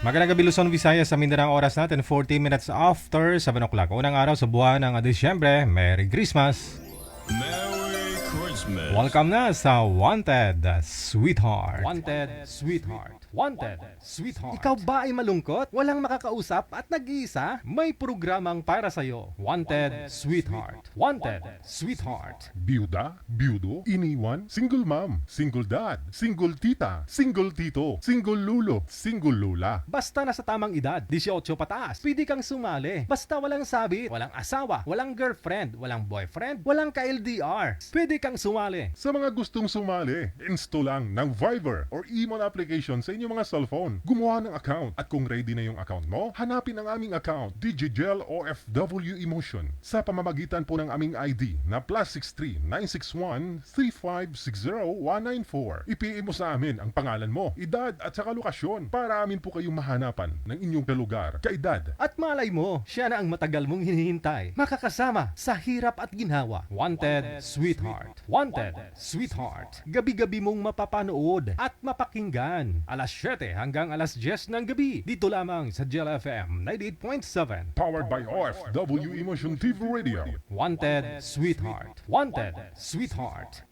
Magandang gabi Luzon, Visayas sa Mindanao, oras natin 40 minutes after 7 o'clock. Unang araw sa buwan ng Disyembre. Merry Christmas! Merry Christmas! Welcome na sa Wanted Sweetheart. Wanted Sweetheart. Wanted Sweetheart. Ikaw ba ay malungkot? Walang makakausap at nag-iisa? May programang para sa'yo. Wanted Sweetheart. Wanted Sweetheart. Byuda, byudo, iniwan, single mom, single dad, single tita, single tito, single lulo, single lula. Basta nasa tamang edad, 18 pataas, pwede kang sumali. Basta walang sabit, walang asawa, walang girlfriend, walang boyfriend, walang ka-LDR. Pwede kang sumali. Sa mga gustong sumali, install lang ng Viber or Emon application sa inyong mga cellphone. Gumawa ng account at kung ready na yung account mo, hanapin ang aming account, Digigel OFW Emotion, sa pamamagitan po ng aming ID na +63 961 3560 194. I-PM mo sa amin ang pangalan mo, edad at saka lokasyon para amin po kayong mahanapan ng inyong kalugar, kaedad. At malay mo, siya na ang matagal mong hinihintay. Makakasama sa hirap at ginhawa. Wanted Sweetheart. Wanted Sweetheart. Gabi-gabi mong mapapanood at mapakinggan. Alas 7 hanggang alas 10 ng gabi. Dito lamang sa Gel FM 98.7. Powered by OFW Emotion TV Radio. Wanted Sweetheart. Wanted Sweetheart.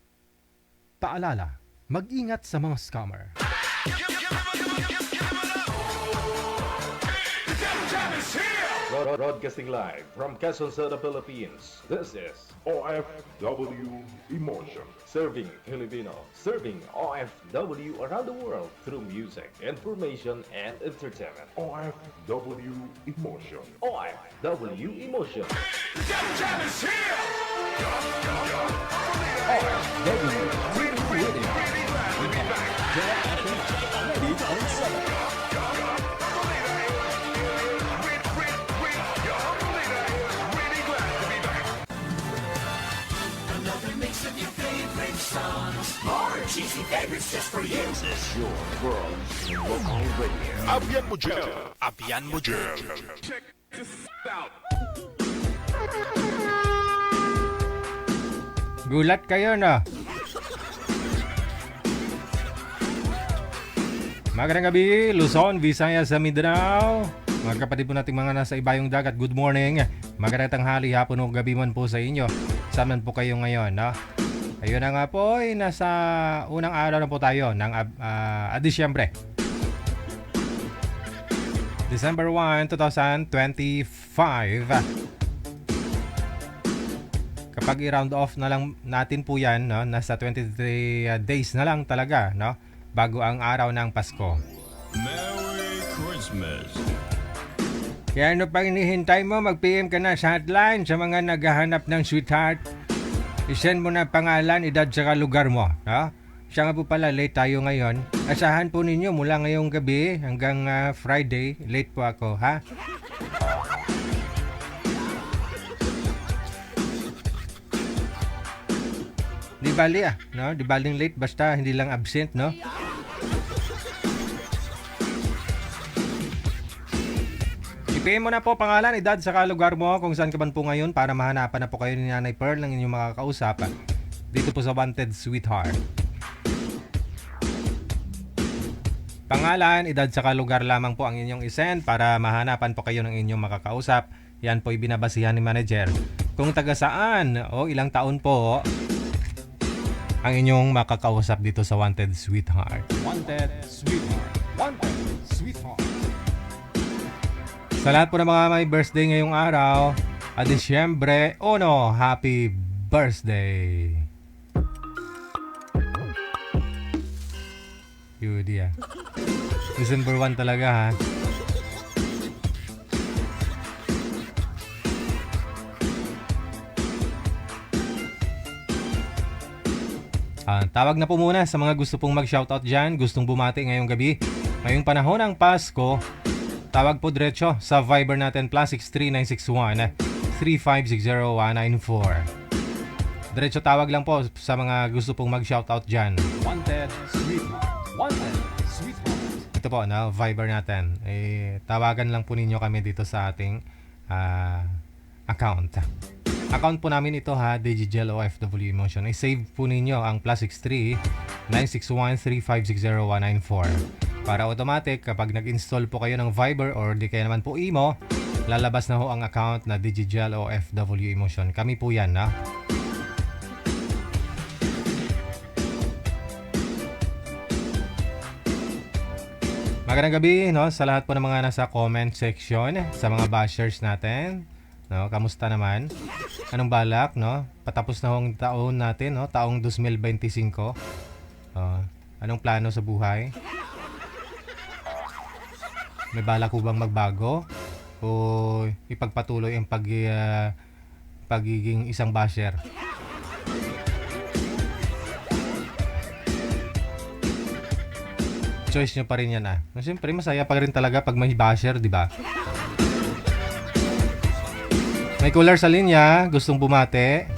Paalala, mag-ingat sa mga scammer. Broadcasting live from Quezon City, Philippines. This is OFW Emotion. Serving Filipino, serving OFW around the world through music, information, and entertainment. OFW Emotion. OFW Emotion. Cheesy favorites just for you. This is your world local radio. Abyan mo dyan. Abyan mo dyan. Check this out. Gulat kayo na. Magandang gabi, Luzon, Visayas sa Mindanao. Mga kapatid po nating mga nasa ibayong dagat, good morning. Magandang tanghali, hapon o gabi man po sa inyo. Saan man po kayo ngayon, no? Ayun na nga po, nasa unang araw na po tayo ng Disyembre. December 1, 2025. Kapag i-round off na lang natin po yan, no? Nasa 23 days na lang talaga, no? Bago ang araw ng Pasko. Merry Christmas. Kaya ano pang hinihintay mo, mag-PM ka na sa hotline sa mga naghahanap ng sweetheart. I-send mo na pangalan, edad, saka lugar mo. No? Siya nga po pala, late tayo ngayon. Asahan po ninyo mula ngayong gabi hanggang Friday. Late po ako, ha? Di bali no? Di baling late, basta hindi lang absent, no? I-PM mo na po pangalan, edad, saka lugar mo kung saan ka man po ngayon para mahanapan na po kayo ni Nanay Pearl ng inyong makakausap dito po sa Wanted Sweetheart. Pangalan, edad, saka lugar lamang po ang inyong isend para mahanapan po kayo ng inyong makakausap. Yan po ibinabasihan ni manager. Kung taga saan o ilang taon po ang inyong makakausap dito sa Wanted Sweetheart. Wanted Sweetheart. Wanted Sweetheart. Sa lahat po ng mga may birthday ngayong araw, Disyembre 1, happy birthday! Yudi December 1 talaga, ha? Tawag na po muna sa mga gusto pong mag-shoutout dyan, gustong bumati ngayong gabi. Ngayong panahon ng Pasko, tawag po diretso sa Viber natin +63 961 3560 194. Diretso tawag lang po sa mga gusto pong mag-shoutout dyan. Wanted Sweetheart. Wanted Sweetheart. Ito po, na Viber natin. Tawagan lang po ninyo kami dito sa ating account. Account po namin ito, ha, Digigel OFW Emotion. I-save po ninyo ang +63 961 3560 194. para automatic kapag nag-install po kayo ng Viber or di kaya naman po Imo, lalabas na ho ang account na Digigel o FW Emotion. Kami po yan, na. Magandang gabi, no, sa lahat po ng mga nasa comment section, sa mga bashers natin. No, kamusta naman? Anong balak, no? Patapos na hong taon natin, no? Taong 2025. Anong plano sa buhay? May balak ko bang magbago? O ipagpatuloy ang pagiging isang basher? Choice nyo pa rin yan, ah. Siyempre, masaya pa rin talaga pag may basher, di ba? May caller sa linya, gustong bumate.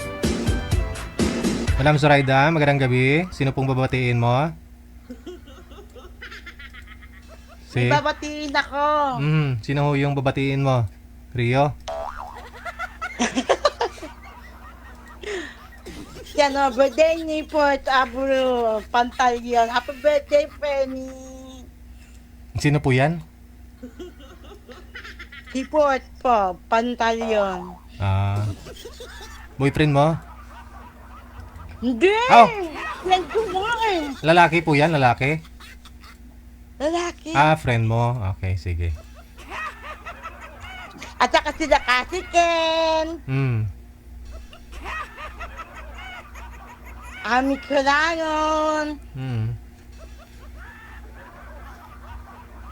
Madam Zoraida, magandang gabi. Sino pong babatiin mo? Babatiin ako. Sino ho yung babatiin mo? Rio? Yan o, birthday ni Port Aburo Pantalion. Happy birthday, Penny. Sino po yan? Si Port po, Pantalion. Boyfriend mo? Hindi! Oh! Friend ko mo eh. Lalaki po yan, lalaki? Lalaki. Friend mo. Okay, sige. At saka sila kasi Ken. Ami Kulanon.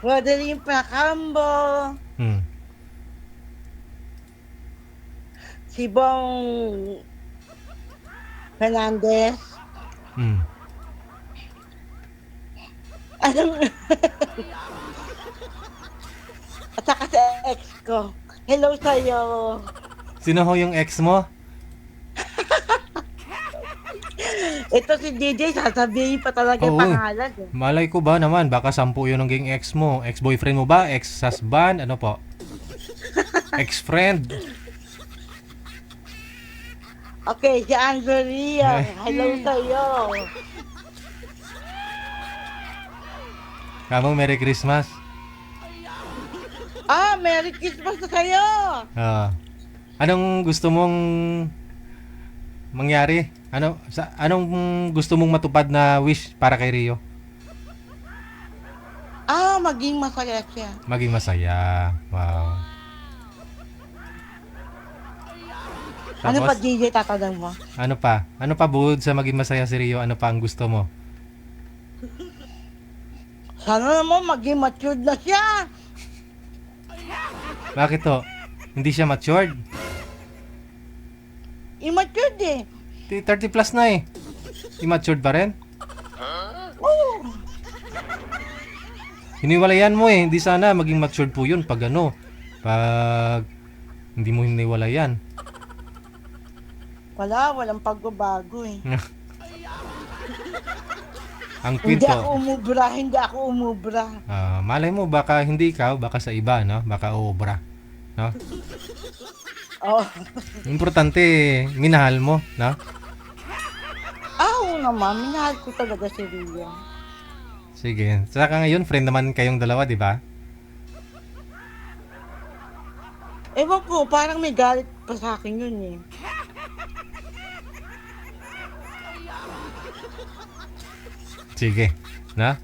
Rodeline Placambo. Si Bong Fernandez. Anong... At saka sa ex ko. Hello sa'yo. Sino ho yung ex mo? Ito si DJ, sasabihin pa talaga yung Oo. pangalan. Eh. Malay ko ba naman, baka 10 yun ang ging ex mo. Ex-boyfriend mo ba? Ex-husband? Ano po? Ex-friend? Okay, si Angelia. Hello sa'yo. Kamong Merry Christmas. Merry Christmas na sa'yo. Anong gusto mong mangyari? Anong gusto mong matupad na wish para kay Rio? Maging masaya siya. Maging masaya. Wow. Ano pa Tapos, DJ tatanong mo? ano pa? Ano pa bukod sa maging masaya si Rio? Ano pa ang gusto mo? Sana naman maging matured na siya. Bakit to? Hindi siya matured? Imatured eh. 30 plus na eh. Immature pa rin? Oo. Hiniwalayan mo eh. Hindi sana maging matured po yun pag pag hindi mo hiniwalayan. Walang pagbabago eh. Ang Hindi kwento. hindi ako umubra. Malay mo, baka hindi ikaw, baka sa iba, no? Baka uobra. No? Oh. Importante, minahal mo, no? Oo naman, minahal ko talaga si Rio. Sige. Saka ngayon, friend naman kayong dalawa, di ba? Ewan ko, parang may galit pa sa akin yun eh. Sige. Na?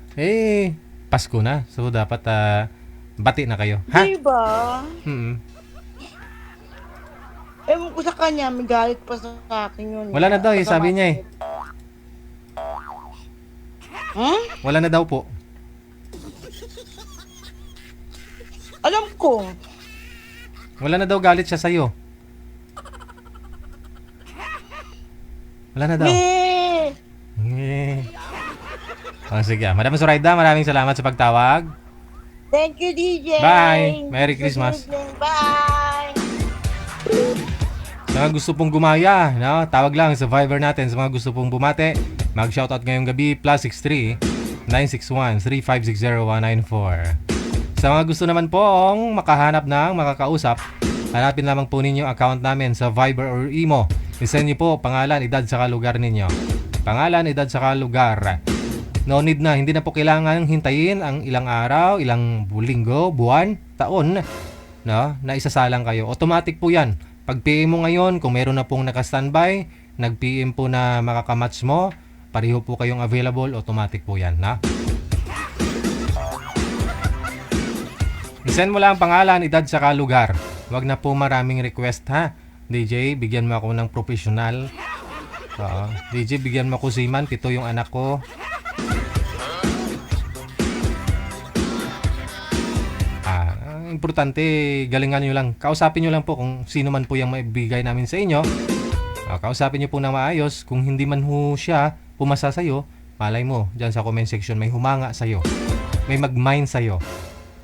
Pasko na. So, dapat bati na kayo. Ha? Diba? Ewan ko sa kanya, may galit pa sa akin yun. Wala na daw eh, sabi niya eh. Wala na daw po. Alam ko. Wala na daw galit siya sa'yo. Wala na daw. Sige. Madam Zoraida, maraming salamat sa pagtawag. Thank you, DJ. Bye. Merry Christmas. Good evening. Bye. Sa mga gusto pong gumaya, no? Tawag lang sa Viber natin. Sa mga gusto pong bumate, mag-shoutout ngayong gabi, +63 961 3560194. Sa mga gusto naman pong makahanap ng makakausap, hanapin lamang po ninyo account namin sa Viber or Imo. Isend niyo po pangalan, edad, saka lugar ninyo. Pangalan, edad, saka lugar. No need na, hindi na po kailangan hintayin ang ilang araw, ilang linggo, buwan, taon, no, na isasalang kayo. Automatic po yan. Pag PM mo ngayon, kung meron na pong naka-standby, nag-PM po na makakamatch mo, pareho po kayong available, automatic po yan, na? I-send mo lang ang pangalan, edad, saka lugar. Wag na po maraming request, ha? DJ, bigyan mo ako ng professional. Oo. DJ, bigyan mo ako seaman, 7 yung anak ko. Importante, galingan nyo lang. Kausapin nyo lang po kung sino man po yung maibigay namin sa inyo. Kausapin nyo po na maayos. Kung hindi man ho siya pumasa sa'yo, malay mo, dyan sa comment section may humanga sa'yo. May mag-mind sa'yo.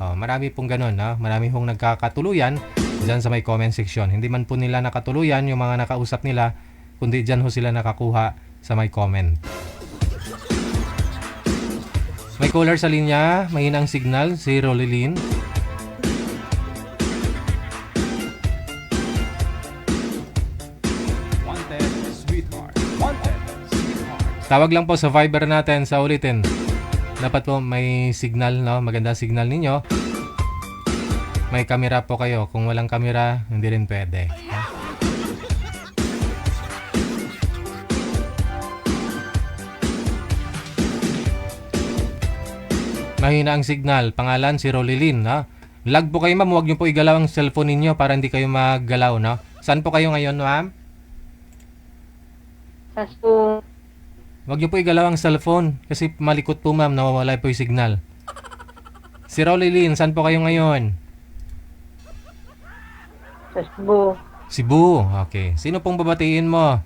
Marami pong ganun. Marami hong nagkakatuluyan dyan sa may comment section. Hindi man po nila nakatuluyan yung mga nakausap nila, kundi dyan ho sila nakakuha sa may comment. May caller sa linya, mahinang signal, si Rolilin. Tawag lang po sa Viber natin sa ulitin. Dapat po may signal, no? Maganda signal ninyo. May camera po kayo. Kung walang camera, hindi rin pwede. Ha? Mahina ang signal. Pangalan si Rolilin, no? Lag po kayo, ma'am. Huwag niyo po igalaw ang cellphone ninyo para hindi kayo maggalaw, no? Saan po kayo ngayon, ma'am? Sa school. Huwag niyo po igalaw ang cellphone kasi malikot po, ma'am, nawawala po yung signal. Si Rolilin, saan po kayo ngayon? Sa Cebu. Cebu, okay. Sino pong babatiin mo?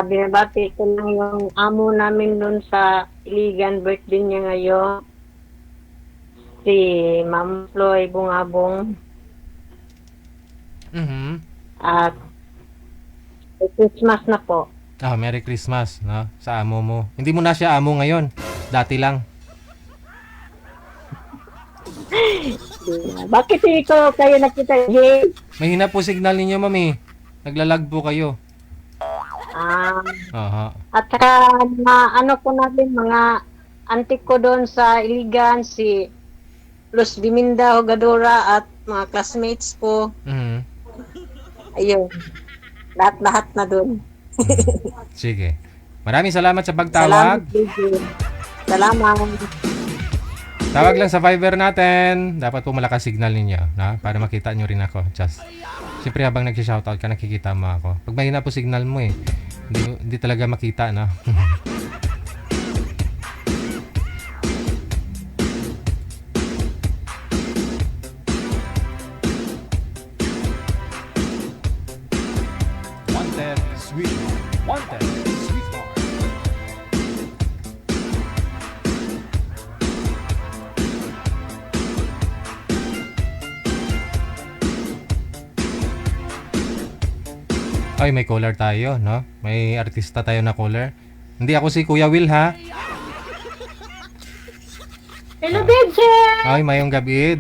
Binabati ko lang yung amo namin doon sa Iligan, birthday niya ngayon. Si Ma'am Floy Bungabong. At Christmas na po. Merry Christmas, no? Sa amo mo. Hindi mo na siya amo ngayon. Dati lang. Bakit hindi ko kayo nakita, Jay? Mahina po signal ninyo, mami. Naglalag po kayo. Aha. At saka ano po natin, mga antik ko doon sa Iligan, si Luz Diminda Hogadora at mga classmates ko. Ayun. Lahat-lahat na doon. Sige. Maraming salamat sa pagtawag. Salamat. Tawag lang sa Viber natin. Dapat po malakas signal ninyo, na? Para makita nyo rin ako. Just, siyempre habang nag-shoutout ka, nakikita mo ako. Pag mahina po signal mo hindi talaga makita, no? Ay, may caller tayo, no? May artista tayo na caller. Hindi ako si Kuya Will, ha? Hello, Beje! Ay, mayong gabi.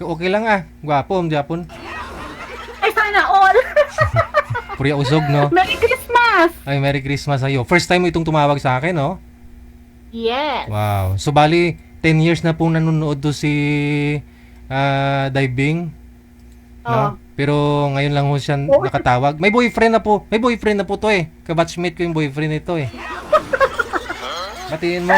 Okay lang, Gwapo, Japon. Ay, sana all! Puriya usog, no? Merry Christmas! Ay, Merry Christmas sa'yo. First time mo itong tumawag sa akin, no? Yes. Wow. So, bali, 10 years na pong nanonood to si Diving. No? Pero ngayon lang ho siya nakatawag. May boyfriend na po. May boyfriend na po to Kabatchmate ko yung boyfriend nito Batiin mo.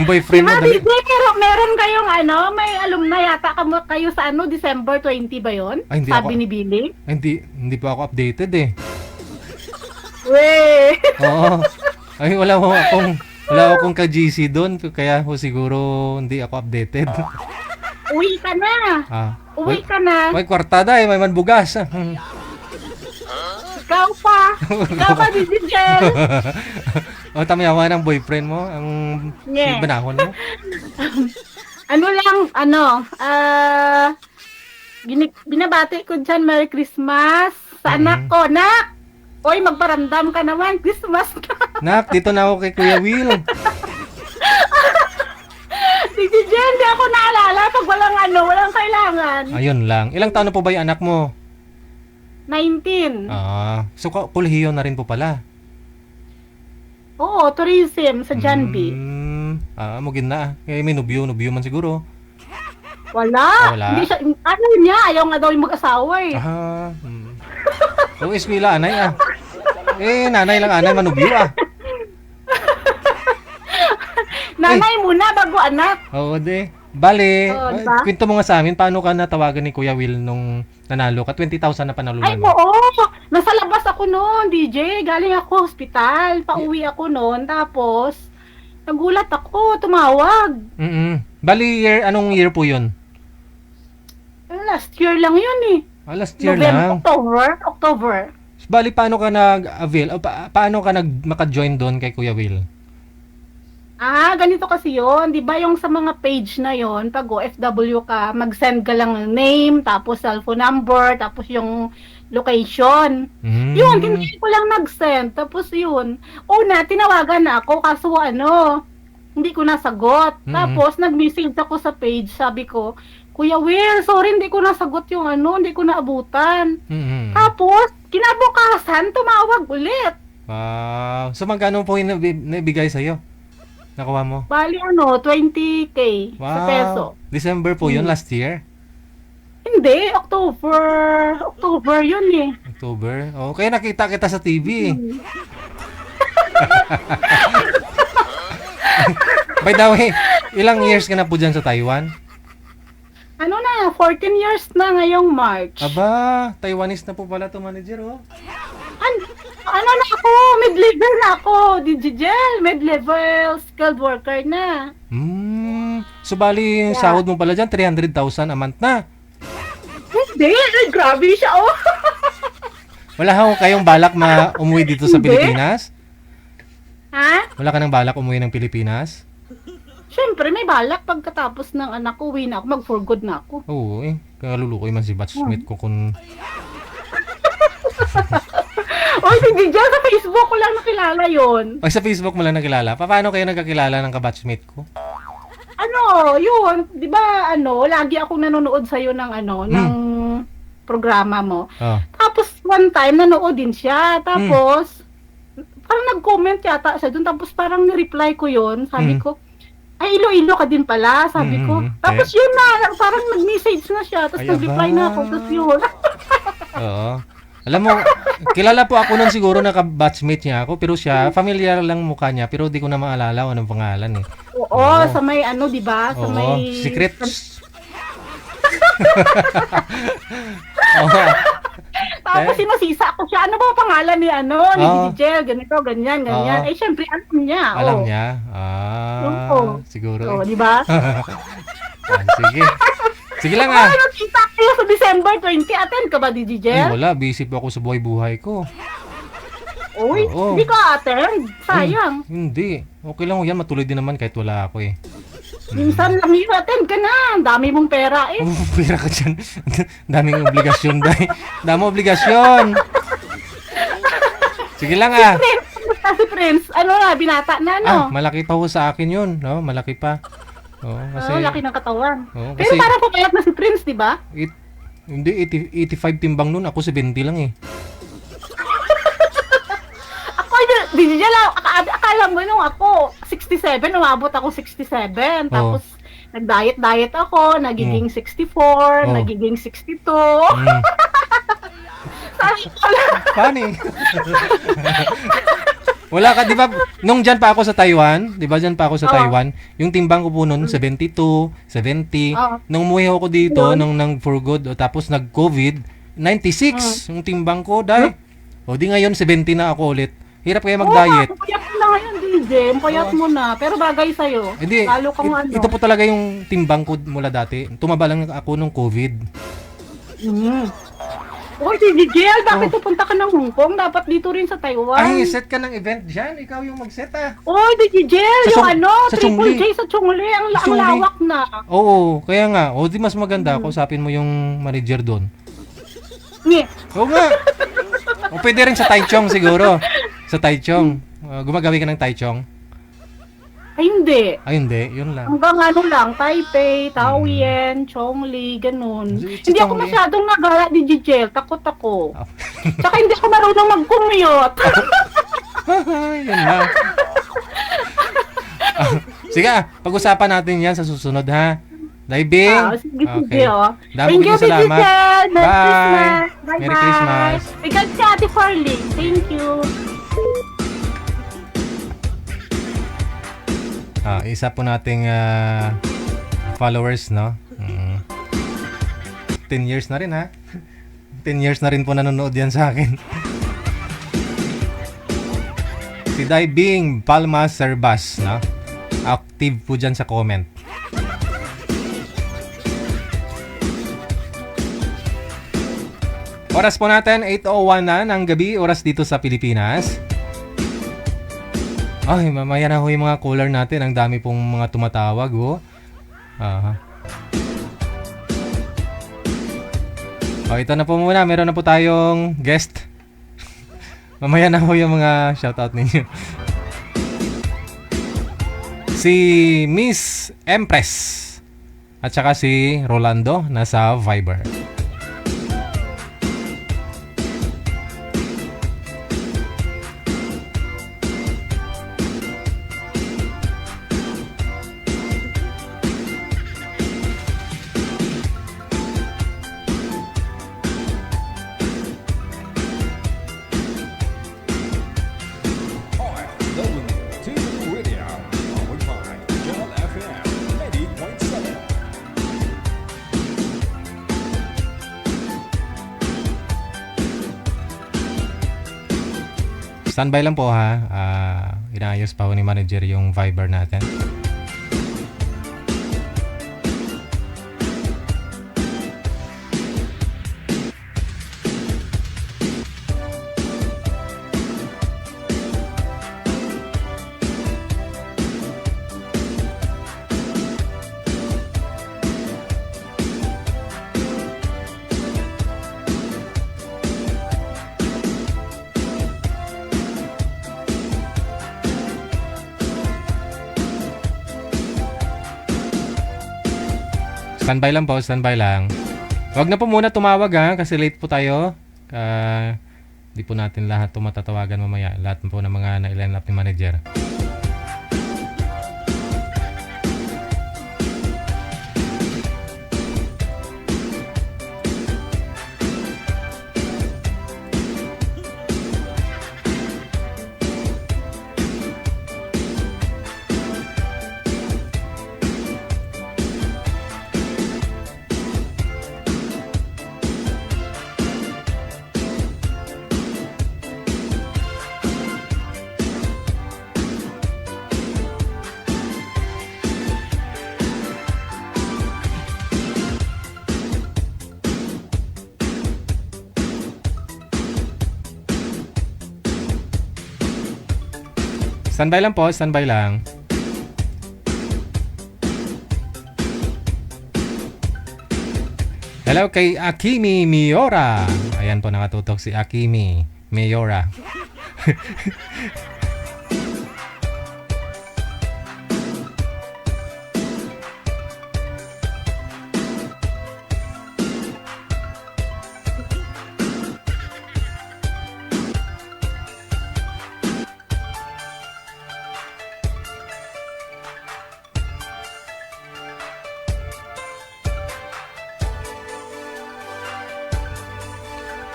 Yung boyfriend mo. Pero meron kayong may alumni yata kayo sa December 20 ba yon? Ay, Sabi ni Billy. Ay, hindi pa ako updated Weh! Oo. Ay, wala akong ka-GC doon. Kaya siguro hindi ako updated. Uwi ka na. Uwi ka na. May kwartada may manbugas. Ikaw pa, Digital. Tamayawa ng boyfriend mo, ang Yeah. banahon mo. Binabati ko dyan, Merry Christmas sa anak ko, nak. Oy, magparamdam ka naman, Christmas na. Nak, dito na ako kay Kuya Will. Sige, Jen, di ako naalala pag walang kailangan. Ayun lang. Ilang taon na po ba yung anak mo? 19. So kolehiyo na rin po pala. Oo, tourism sa Janbi. Mugin na. Kaya may nubyo man siguro. Wala. Wala? Hindi siya, ano niya, ayaw nga daw yung mag-asawa eh. Eskwela, anay nanay lang anay, manubyo Nanay muna bago anak. Oo, de. Bale, Oo, diba? kwento mo nga sa amin, paano ka natawagan ni Kuya Will nung nanalo ka? 20,000 na panalunan Ay, mo. oo. Nasa labas ako noon, DJ. Galing ako hospital. Pauwi ako noon. Tapos, nagulat ako. Tumawag. Bali, anong year po yun? Last year lang yun eh. Last year lang. October. Bali, paano ka nag-avail? O, paano ka maka-join doon kay Kuya Will? Ganito kasi yon, 'di ba yung sa mga page na yon, pag OFW ka, mag-send ka lang ng name, tapos cellphone number, tapos yung location. Yun, hindi ko lang nag-send. Tapos yun, una, tinawagan na ako, kaso hindi ko nasagot. Tapos, nag-message ako sa page, sabi ko, Kuya Will, sorry, hindi ko nasagot yung hindi ko naabutan. Tapos, kinabukasan, tumawag ulit. Wow. So, magkano po yung nabigay sa'yo? Nakuha mo? Bali 20K sa peso. December po yun, last year? Hindi, October yun eh. October? Oh, kaya nakita kita sa TV. By the way, ilang years ka na po dyan sa Taiwan? 14 years na ngayong March. Aba, Taiwanese na po pala to manager, oh. Na ako, mid-level na ako, Digigel, mid-level skilled worker na. So bali, yung sahod mo pala dyan, 300,000 a month na. Hindi, grabe siya, oh. Wala kayong balak umuwi dito sa Pilipinas? Ha? Wala ka nang balak umuwi ng Pilipinas? Siyempre, may balak pagkatapos ng anak ko, uwi na ako, mag-for good na ako. Oo, kaya lulukoy man si batchmate ko kung... Oy, si Digigel, sa Facebook ko lang nakilala yon. Pag sa Facebook mo lang nakilala, paano kayo nagkakilala ng kabatchmate ko? Yun, di ba, lagi akong nanonood sa'yo ng ng programa mo. Oh. Tapos, one time, nanood din siya. Tapos, parang nag-comment yata siya dun. Tapos, parang ni-reply ko yun. Sabi ko, ay, Iloilo ka din pala, sabi ko. Tapos, yun na, parang nag-message na siya. Tapos, Ay, nag-reply na ako. Tapos, yun. Oo. Alam mo, kilala po ako nun siguro na ka-batchmate niya ako, pero siya, familiar lang mukha niya, pero di ko na maalala kung anong pangalan eh. Oo, sa may di ba? Sa Oo, may... secrets. Oo. Tapos sinasisa ko siya. Ano ba ang pangalan ni ni Digigel? Ganito, ganyan. Oo. Eh, syempre, alam niya. Alam Oo. niya? Oo. Siguro Oo, di ba? Sige. Sige lang Kita kayo sa December 20. Attend ka ba, Digigel? Wala, busy po ako sa buhay-buhay ko. Uy, Oo. hindi ka attend. Sayang. Hindi. Okay lang yan, matuloy din naman kahit wala ako eh. Minsan lang yung attend ka na. Ang dami mong pera eh. Pira ka dyan. Daming obligasyon, day. Daming obligasyon. Sige lang Kasi Prince, binata na, malaki pa ho sa akin yun, no? Malaki pa. Kasi, laki ng katawan. Pero kasi, parang pumayat na si Prince, di ba? hindi, 85 timbang nun. Ako 70 lang eh. Ako, Digigel, akala mo nung ako, 67, umabot ako 67. Tapos, nag-diet ako, nagiging 64, nagiging 62. Sabi ko lang. Funny. Wala ka, di ba? Nung dyan pa ako sa Taiwan, di ba dyan pa ako sa Taiwan, yung timbang ko po noon, 72, 70. Nung umuwi ako dito, nung for good, tapos nag-COVID, 96 yung timbang ko, dahil. O di ngayon, 70 na ako ulit. Hirap kaya mag-diet. Payat mo na ngayon, DJ. Payat mo na. Pero bagay sa'yo. Hindi, Lalo kang ito po talaga yung timbang ko mula dati. Tumaba lang ako nung COVID. Uy, si Digigel, bakit pupunta ka ng Hong Kong? Dapat dito rin sa Taiwan. Ay, set ka ng event dyan. Ikaw yung mag-set Uy, Digigel, yung sa Triple Chongli. J sa Chongli. Ang Chongli. lawak na. Oo, kaya nga. O, di mas maganda. Kausapin mo yung manager doon. Oo nga. O, pwede rin sa Taichung siguro. Sa Taichung. Gumagawi ka ng Taichung. Ay, hindi. Ay, hindi. Yun lang. Hanggang lang, Taipei, Taoyuan, Chongli, ganun. Si Hindi ako Chongli. masyadong nagala, Digigel. Takot ako. Tsaka hindi ako marunong mag-commute. Yun lang. Sige, pag-usapan natin yan sa susunod, ha? Diving? Sige, oh. Dami Thank you, kong salamat. Giselle. Merry Bye. Christmas. Bye-bye. Merry Christmas. Ikaw si Ate Farley. Thank you. Isa po nating followers, no? 10 years na rin, ha? 10 years na rin po nanonood yan sa akin. Si Diving Palma Serbas, no? Active po dyan sa comment. Oras po natin, 8:01 na ng gabi, oras dito sa Pilipinas. Ay, mamaya na ho yung mga caller natin. Ang dami pong mga tumatawag, oh. Ito na po muna. Meron na po tayong guest. Mamaya na ho yung mga shoutout ninyo. Si Miss Empress at saka si Rolando nasa Viber. Standby lang po, ha. Inaayos pa ho ni manager yung Viber natin. Standby lang po, standby lang. Huwag na po muna tumawag, ha, kasi late po tayo. Di po natin lahat tumatatawagan mamaya. Lahat po ng mga na-line up ni manager. Standby lang po, standby lang. Hello kay Akimi Miora. Ayan po, nakatutok si Akimi Miora.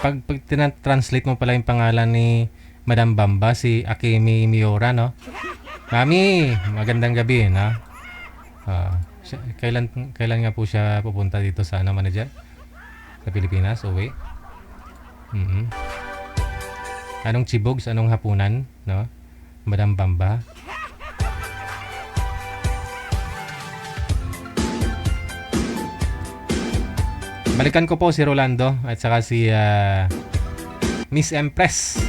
Pag translate mo pala yung pangalan ni Madam Bamba, si Akemi Miora, no? Mami, magandang gabi, no? Kailan nga po siya pupunta dito sa manager? Sa Pilipinas, uwi? Anong chibogs, anong hapunan, no? Madam Bamba. Balikan ko po si Rolando at saka si Miss Empress.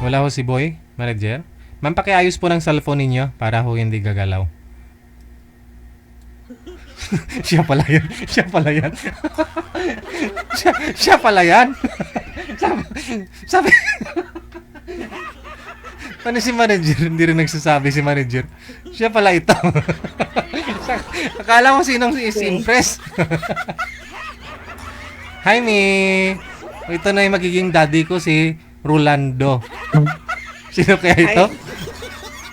Wala ho si Boy, manager. Ma'am, pakiayos po ng cellphone ninyo para ho hindi gagalaw. Siya pala yan. Siya pala yan. siya pala yan. sabi ano si manager? Hindi rin nagsasabi si manager. Siya pala ito. Akala mo sinong si Impress. Hi, Mi. Ito na yung magiging daddy ko, si Rolando. Sino kaya ito?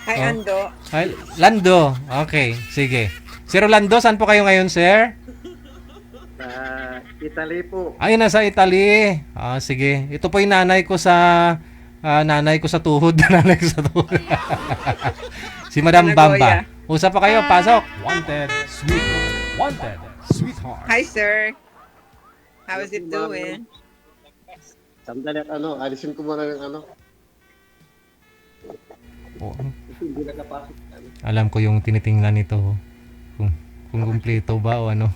Hi, Oh. Ando. Hi, Lando. Okay, sige. Si Rolando, saan po kayo ngayon, sir? Italy po. Ay, nasa Italy. Ah, sige. Ito po yung nanay ko sa tuhod. Nanay ko sa tuhod. Si Madam Bamba. Usap pa kayo, pasok. Wanted, sweetheart. Wanted, sweetheart. Hi, sir. How is it doing? Sandali at alisin ko muna yung Oh, Hindi nakapasok. alam ko yung tinitingnan nito. Kung kumpleto ba o ano.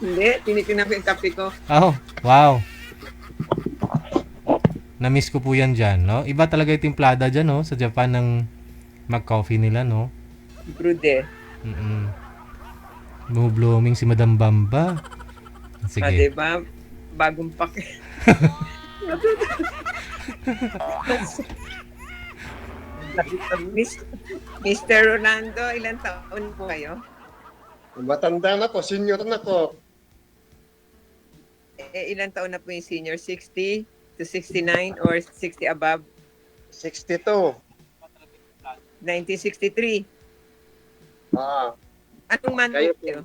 Hindi, tinitingnan ko yung kape ko. Oh, wow. Na-miss ko po yan dyan, no? Iba talaga yung timplada dyan, no? Sa Japan ng mag-coffee nila, no? Brude. Blooming si Madam Bamba. Sige. Diba? Bagong pak. Mr. Rolando, ilang taon po kayo? Matanda na po, senior na po. Ilang taon na po yung senior? 60 to 69 or 60 above? 62. 1963. Ah, Anong month Kayo po kayo?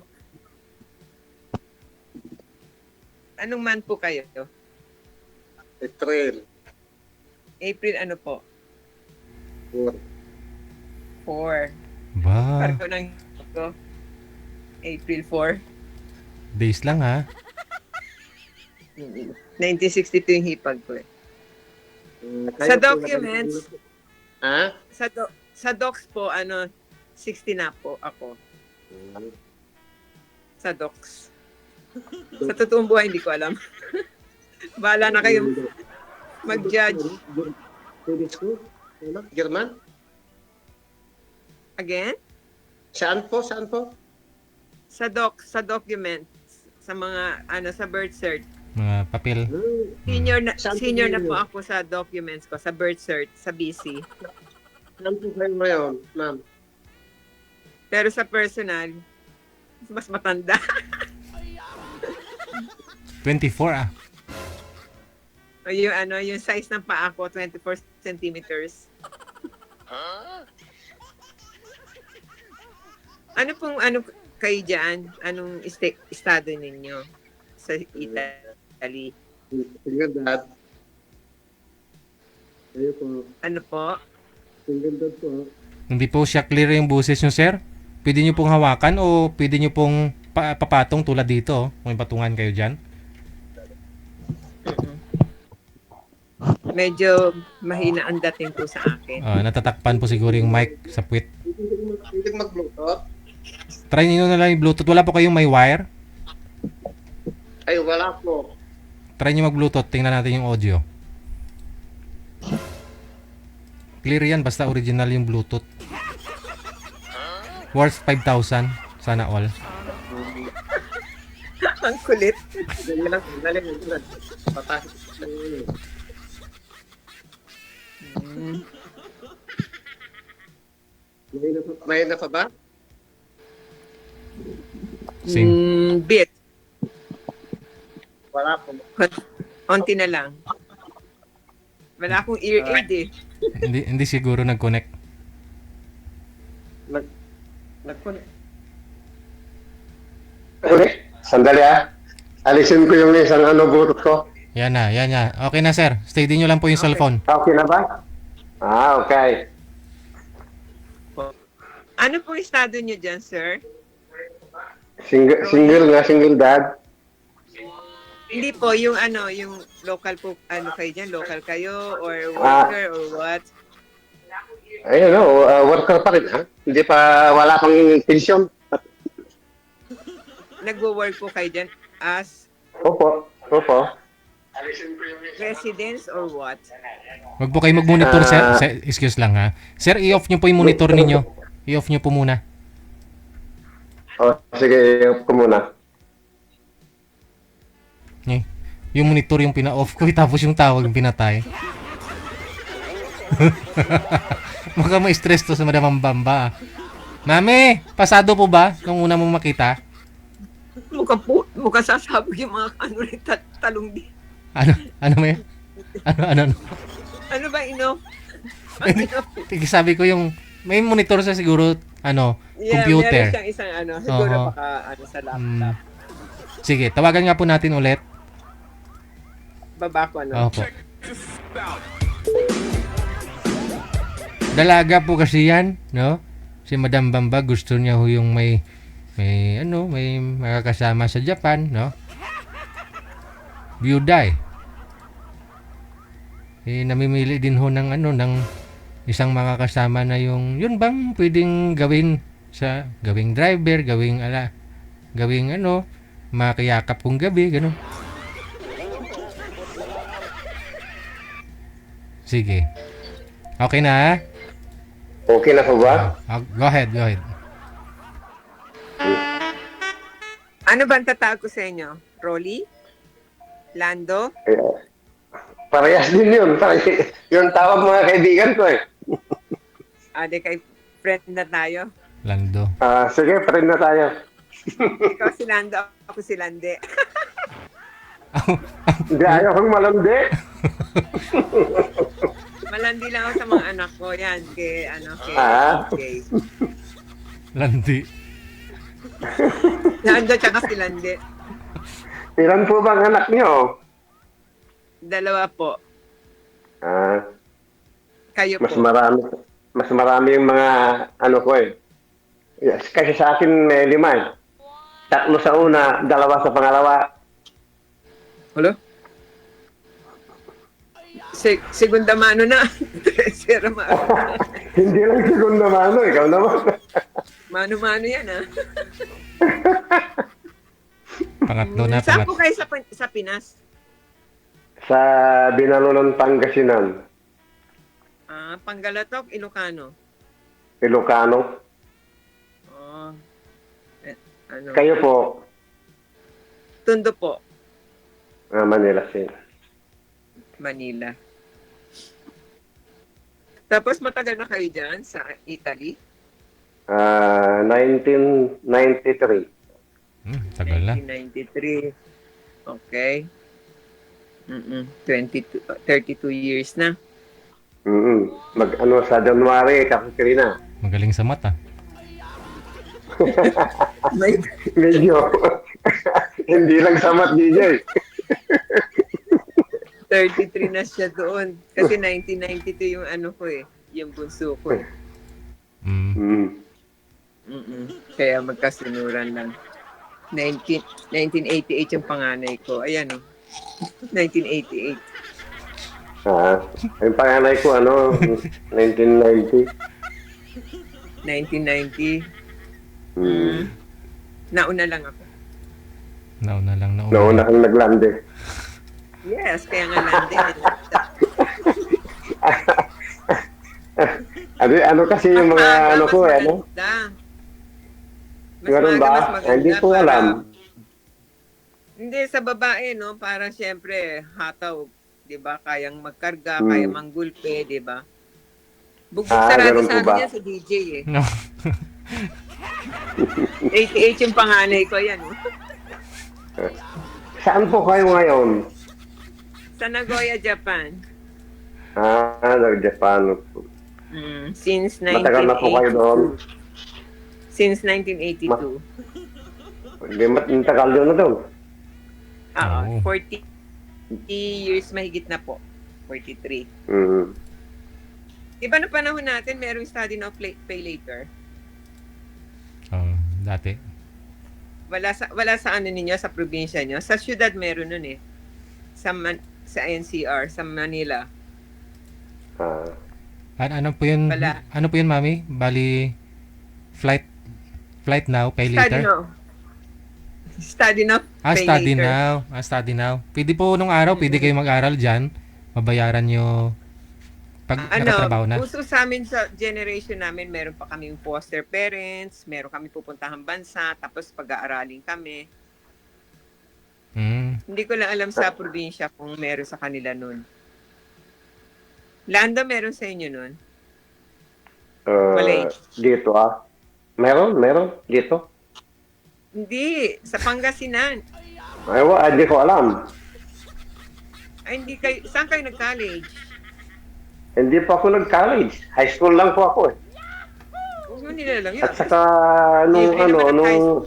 Anong month po kayo? April. April ano po? 4. 4. Ba, Parang nang ko. April 4. days lang ha. 1962 yung hipag ko eh. Sa documents, Ha? sa docs po, 60 na po ako. Sa docs. Sa totoong buhay, hindi ko alam. Bahala na kayo mag-judge. German? Again? Saan po? Saan po? Sa documents, sa mga, sa birth cert. Mga papel. Senior na po ako sa documents ko, sa birth cert, sa BC. Saan po kayo ngayon, ma'am? Pero sa personal, mas matanda. 24 ah. O yung size ng paa ko, 24 centimeters. Ano kayo dyan? Anong estado ninyo sa Italy? Single dad. Kayo po. Ano po? Single dad po. Hindi po siya clear yung boses nyo, sir. Pwede nyo pong hawakan o pwede nyo pong papatong tulad dito. Kung may patungan kayo dyan. Medyo mahina ang dating po sa akin. Natatakpan po siguro yung mic sa puwit. Hindi mag-bluetooth? Try nyo na lang yung Bluetooth. Wala po kayong may wire? Ay, wala po. Try nyo mag-Bluetooth. Tingnan natin yung audio. Clear yan. Basta original yung Bluetooth. Worth 5,000. Sana all. Ang kulit. Dali lang. Patasok. May na pa ba? Same. Bit. Wala po. Konti na lang. Wala akong ear aid eh. Hindi siguro nag-connect. Sandali alisin ko yung isang butot ko. Yan na. Okay na, sir. Steady nyo lang po yung cellphone. Okay na ba? Okay. Ano pong estado nyo dyan, sir? Single dad. Hindi po, yung local po, kayo dyan? Local kayo or worker or what? Ayun, worker pa rin, ha? Hindi pa, wala pang pension. Nagwo-work po kayo dyan as Opo. residents or what? Wag po kayo mag-monitor, sir. Excuse lang ha. Sir, i-off nyo po yung monitor ninyo. I-off nyo po muna. sige, ko muna. Eh, yung monitor yung pina-off ko, tapos yung tawag yung pinatay. Mukhang ma-stress to sa Madam Bamba. Mami, pasado po ba nung una mong makita? Mukha sasabog yung mga ano rin talong di. Ano may? Ano? Ano ba ino? Sabi ko yung may monitor sa siguro computer. Meron siyang isang siguro Oo. baka sa laptop. Sige, tawagan nga po natin ulit. Baba ko Opo. Dalaga po kasi yan, no? Si Madam Bamba gusto niya ho yung may makakasama sa Japan, no? Byuda namimili din ho ng isang makakasama na yun bang pwedeng gawing driver, gawing makiyakap kong gabi, gano'n. Sige. Okay na, ha? Okay na po ba? Go ahead. Ano ba ang tatawag ko sa inyo? Rolly? Lando? Parehas din yun. Yung tawag mga kaibigan ko eh. Di kay friend na tayo. Lando. Sige, friend na tayo. Ikaw si Lando, ako si Lande. Hindi ayaw kong malandi. Malandi lang ako sa mga anak ko. Yan, kay Landi. Lando tsaka si Lande. Ilan po bang anak niyo? 2 po. Kayo Mas po. marami yung mga ko eh. Yes, kasi sa akin may 5 eh. 3 sa una, 2 sa pangalawa. Hello? Segunda mano na. Tercera mano. Hindi lang segunda mano, ikaw naman. Mano-mano yan, ha? Pangatlo na, Saan po kayo sa Pinas? Sa Binalonan, Pangasinan. Panggalatok, Ilocano. Ilocano. Ano? Kayo po, Tondo po, Manila City. Manila. Tapos matagal na kayo dyan sa Italy? 1993. Tagal na. 1993. Okay. 32 years na. Sa January, kakakiri na. Magaling sa mata. Medyo. Hindi lang samat, DJ. 33 na siya doon. Kasi 1992 yung ko eh. Yung bunso ko eh. Kaya magkasunuran lang. 1988 yung panganay ko. Ayan o. 1988. Yung panganay ko, 1990. 1990. Nauna lang ako. Nauna Kang naglande. Yes, kaya nga landing. Kasi yung mga ko eh, Meron ba? Hindi ko alam. Hindi, sa babae, no? Parang siyempre, hataw, di ba? Kayang magkarga, kayang manggulpe, di ba? Bugbog sarado ganun sa po ba? akin yan sa DJ eh. No. 88 yung panganay ko yan. Saan po kayo ngayon? Sa Nagoya, Japan. Nag-Japan. Since 1982. Matagal na po kayo doon. Since 1982. Hindi, matagal doon na doon. Oo, Oh. 40 years mahigit na po. 43. Iba na panahon natin, merong study now pay later. Dati. Wala sa ano ninyo, sa probinsya nyo. Sa syudad meron nun eh. Sa NCR, sa Manila. Ano po yun? Wala. Ano po yun, Mami? Bali, flight now, pay Study later? now. Study now, pay Study later. now. Study now. Pwede po nung araw, pwede kayo mag-aral dyan. Mabayaran nyo Pag nakatrabaho na? uso sa amin sa generation namin, meron pa kaming foster parents, meron kami pupuntahang bansa, tapos pag-aaralin kami. Hindi ko lang alam sa probinsya kung meron sa kanila nun. Lando, meron sa inyo nun? Malay. Dito Meron dito. Hindi, sa Pangasinan. Hindi ko alam. Ay, hindi kayo, saan kayo nag-college? Hindi pa ako nag-college. High school lang po ako eh. Huwag mo nila lang yun. At saka Libre naman ang high school.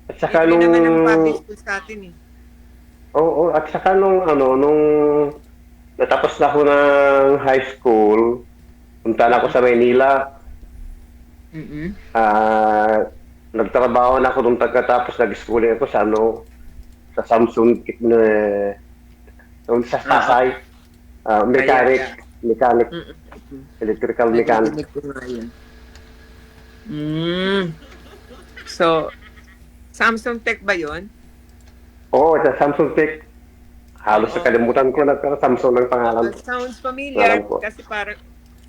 At saka Libre naman ang public school sa atin eh. Oo, at saka nung natapos na ako ng high school, punta na ako sa Maynila. Nagtrabaho na ako nung pagkatapos, nag-schooling ako sa Samsung, sa Pasay. Mechanic, electrical mechanic. So, Samsung Tech ba yun? Oo, sa Samsung Tech. Halos nakalimutan ko na Samsung ng pangalan. Sounds familiar Alam ko. kasi parang,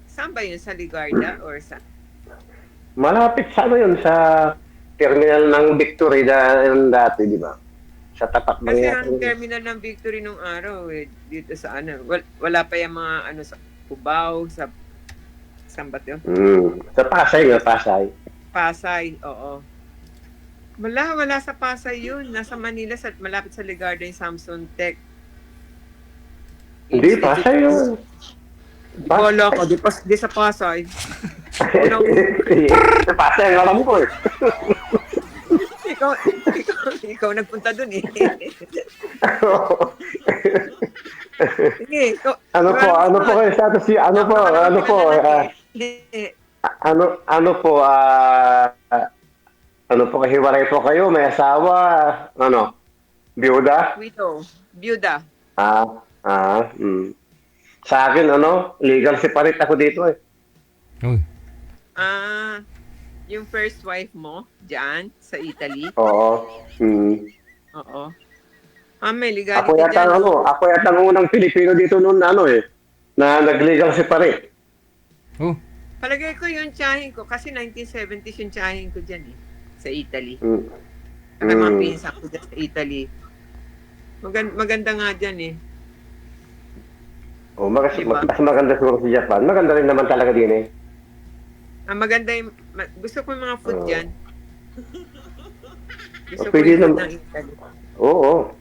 saan ba yun? Sa Ligarda or sa? Malapit sa yun, sa terminal ng Victory dati, di ba? Sa tapat ng Kasi ang terminal ng Victory nung araw dito sa wala pa yung mga sa Cubao, sa saan ba yun? Sa Pasay nga, Pasay. Pasay, oo. Wala sa Pasay yun. Nasa Manila, malapit sa Ligarda yung Samsung Tech. Hindi, Pasay yun. Wala ko, di sa Pasay. Sa Pasay, ang alam ko eh. ikaw nagpunta dun eh. Sige, ano po kayo status niyo? Kahiwalay po kayo? May asawa? Biyuda? Biyuda. Sa akin, legal separate ako dito eh. Uy. Yung first wife mo, dyan, sa Italy? Oo. Oo. May legality dyan. Ako yata ang unang Pilipino dito noon na nag-legal separate. Oh. Palagay ko yung tiyahin ko, kasi 1970s yung tiyahin ko dyan eh, sa Italy. May mga pinsan ko dyan sa Italy. Maganda nga dyan eh. Mas maganda siguro sa Japan. Maganda rin naman talaga din eh. Maganda yung, gusto ko yung mga food dyan. Gusto ko Pwede yung food naman. ng Italy. Oo.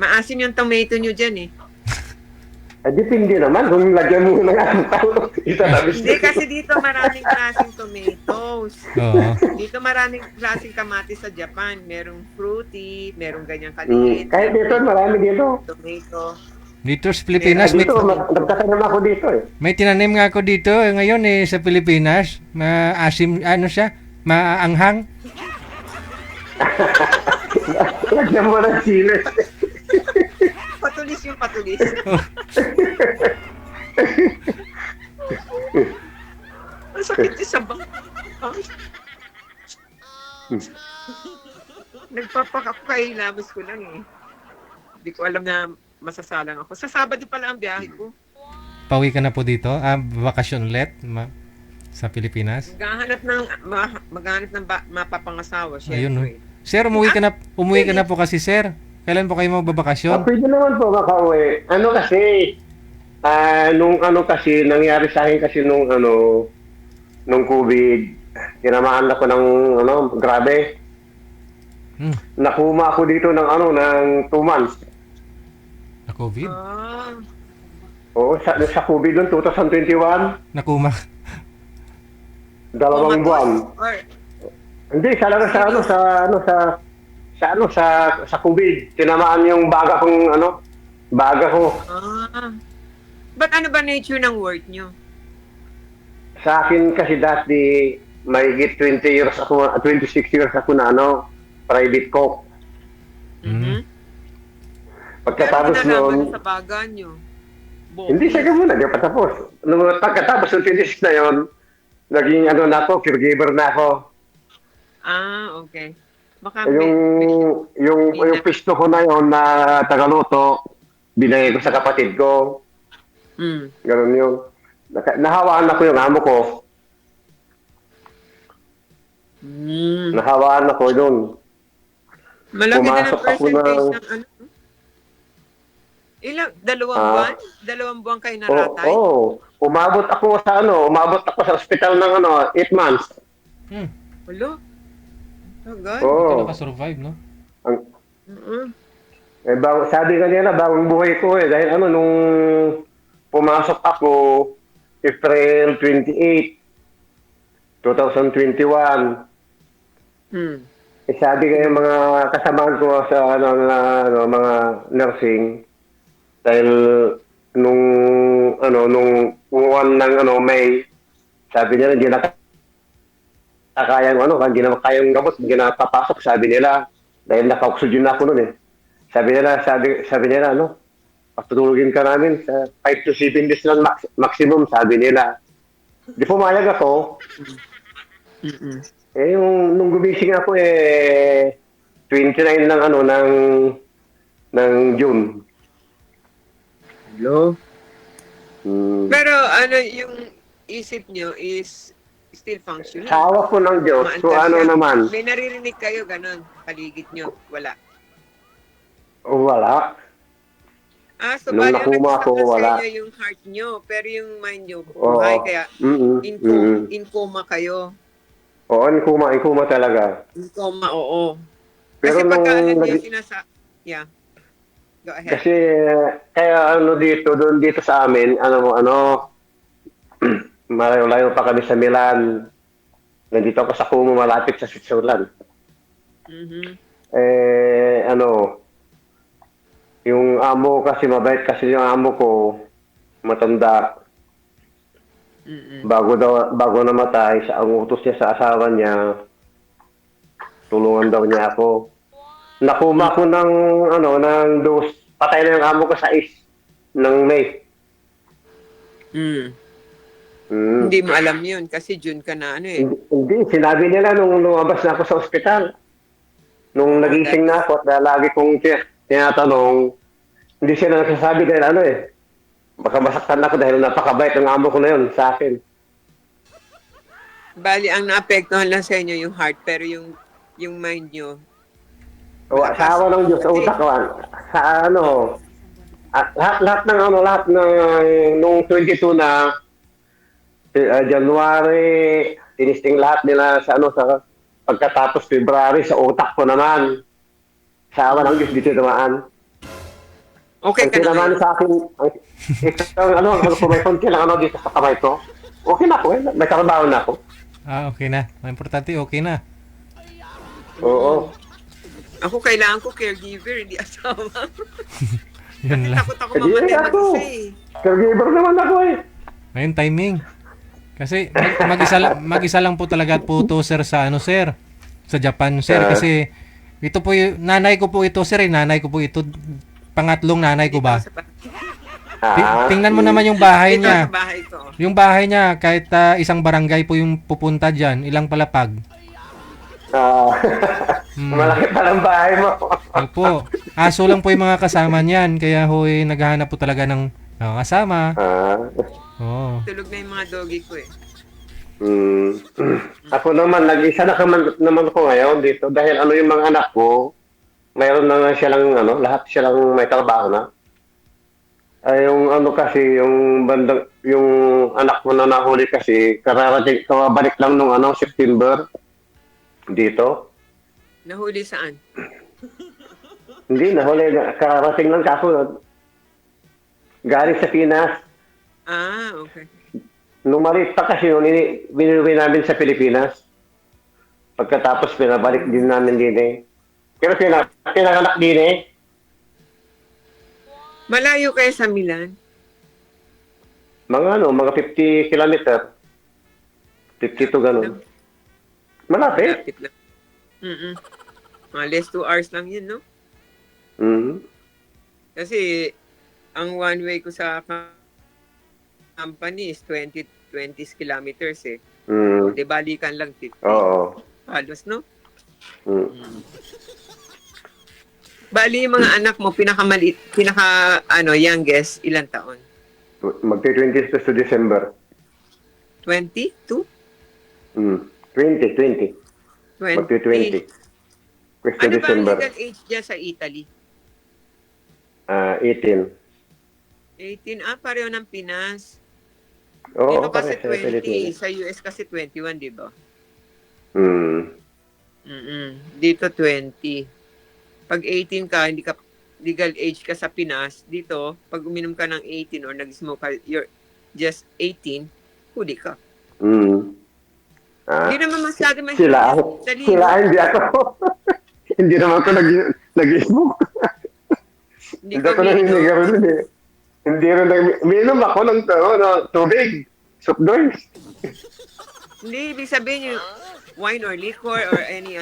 Maasim yung tomato nyo dyan eh. Depende naman kung lagyan mo ng tao. Hindi, kasi dito maraming klaseng tomatoes. Oo. Dito maraming klaseng kamatis sa Japan. Merong fruity, merong ganyang kaliit. Kahit dito, marami dito. Tomato. Dito sa Pilipinas, Dito, nagtatanim ako dito eh. may tinanim nga ako dito ngayon sa Pilipinas. Maasim, maanghang. Lagyan mo ng sili. Patulis yung patulis. Ang sakit sa bang. Nagpapakakailabas ko lang eh. Hindi ko alam na masasalang ako. Sa Sabado pala ang biyahe ko. Pauwi ka na po dito? Bakasyon ulit sa Pilipinas? Maghanap ng mapapangasawa. Ayun, no? Syempre. Sir, umuwi ka na po kasi, sir. Kailan po kayo magbabakasyon? Pwede naman po makauwi. Kasi nangyari sa akin kasi nung COVID, tinamaan ako ng grabe. Nakuma ako dito ng 2 months. Na COVID? Oo, sa COVID noong 2021, Nakuma. 2 buwan. Hindi, sa COVID, tinamaan yung baga ko. Ba't ano ba nature ng work nyo? Sa akin kasi dati, mahigit 26 years ako na private cook. Pagkatapos noon, noon, sa baga nyo. hindi siya muna, di pa tapos. Pagkatapos ng 26 na yon, naging caregiver na ako. Okay. Baka Yung pisto ko na yon na tagaluto, binigay ko sa kapatid ko. Mm. Ganun yun. Nahawaan ako yung amo ko. Mm. Nahawaan ako doon. Malaki din ang Pumasok ako percentage ng- ng ano. Ilang? Dalawang Ah. buwan? Dalawang buwan kayo naratay? Umabot ako sa ospital ng 8 months. Walo? Tagal? Oo. Ito nakasurvive, no? Mm-mm. Sabi kanina, bagong buhay ko eh. Dahil nung pumasok ako, April 28, 2021, Hmm. sabi kayo mga kasamahan ko sa mga nursing, dahil nung buwan ng May, sabi nila hindi na hindi na kayang gamot, hindi na papasok, sabi nila, dahil naka-oxygen na ako noon eh. Sabi nila, patutulugin ka namin sa 5 to 7 days lang maximum, sabi nila. Di pumayag ako. Mm-mm. Nung gumising ako 29 ng June. Hello? Hmm. Pero yung isip nyo is still functioning. Sa awa po ng Diyos, so Maantas siya. naman, May naririnig kayo, ganun, paligid nyo. Wala. wala. So Nung bali, ang nakuma ako, nagsasak sa wala. inyo yung heart nyo, pero yung mind nyo, Oo. buhay, kaya Mm-mm. in coma kayo. Oo, in coma talaga. In coma, oo. Pero Kasi pagka alam nung nyo, yeah. Go ahead. Kasi kaya dito sa amin, malayo-layo pa kami sa Milan. Nandito ako sa Como, malapit sa Switzerland. Mhm. Yung amo kasi mabait kasi yung amo ko, matanda. Mm-mm. Bago namatay, sa ang utos niya sa asawa niya, tulungan daw niya ako. Nakuma ko ng dos. Patay na yung amo ko sa ng May. Mm. Mm. Hindi mo alam yun kasi June ka na Hindi, sinabi nila nung lumabas na ako sa ospital. Nung nagising na ako at lagi kong tinatanong, hindi sila nagsasabi dahil baka masaktan ako dahil napakabait ng amo ko na yun sa akin. Bali, ang naapektuhan lang sa inyo yung heart, pero yung mind nyo, Sa awa ng Diyos, sa utak ko, lahat ng nung 22 na January, tinisting lahat nila sa pagkatapos February, sa utak ko naman. Sa awa ng Diyos, dito naman. okay ka Ang na naman ngayon. sa akin, may konti lang dito sa kamay ko. Okay na ako may trabaho na ako. Okay na. Ang importante, okay na. Oo. Ako, kailangan ko caregiver, hindi asawa. Yun lang. Takot ako Hindi mamatay ako. mag-isa eh. Caregiver naman ako Ngayon, timing. Kasi mag-isa lang po talaga po to, sir, sa sir. Sa Japan, sir. Kasi ito po yung, nanay ko po ito, sir. Nanay ko po ito. Pangatlong nanay ko ba? Tingnan mo naman yung bahay Dito niya. sa bahay ko. Yung bahay niya, kahit isang barangay po yung pupunta dyan, ilang palapag. Malaki pa ng bahay mo. Opo. Aso lang po yung mga kasama niyan. Kaya naghahanap po talaga ng kasama. Oo. Tulog na yung mga doggy ko eh. Ako naman, nag-isa naman ako ngayon dito dahil yung mga anak ko, mayroon na silang lahat silang may trabaho na. Yung kasi, yung anak mo na nahuli kasi, kabalik lang nung September dito. Nahuli saan? Hindi, nahuli. Karating lang kaso. Galing sa Pinas. Okay. Nung maliit pa kasi yun, binuwi namin sa Pilipinas. Pagkatapos, pinabalik din namin din Pero pinanganak din Malayo kayo sa Milan? Mga 50 kilometer. 52 ganun. Malapit. Lapit lang. Mga less 2 hours lang yun, no? Kasi, ang one way ko sa company is 20 kilometers eh. Di balikan lang 50. Oo. Halos, no? Bali, yung mga anak mo, youngest, ilang taon? Magti-20 sa December. 22? 20. 20. Magti-20. Question Ano ba ang December. legal age dyan sa Italy? 18. 18. Pareho ng Pinas. Oo, Dito kasi pare, sa 20. Pilipinas. Sa US kasi 21, di ba? Hmm. Dito 20. Pag 18 ka, hindi ka legal age ka sa Pinas. Dito, pag uminom ka ng 18 or nag-smoke ka, you're just 18, huli ka. Hmm. Hindi naman masyado Sila, dali. hindi ako. Hindi naman ako nag-smoke. Hindi Hindi ka ako naninigarilyo uminom. eh. Hindi rin uminom ako ng tubig. Soup drinks. Hindi, ibig sabihin yung wine or liquor or any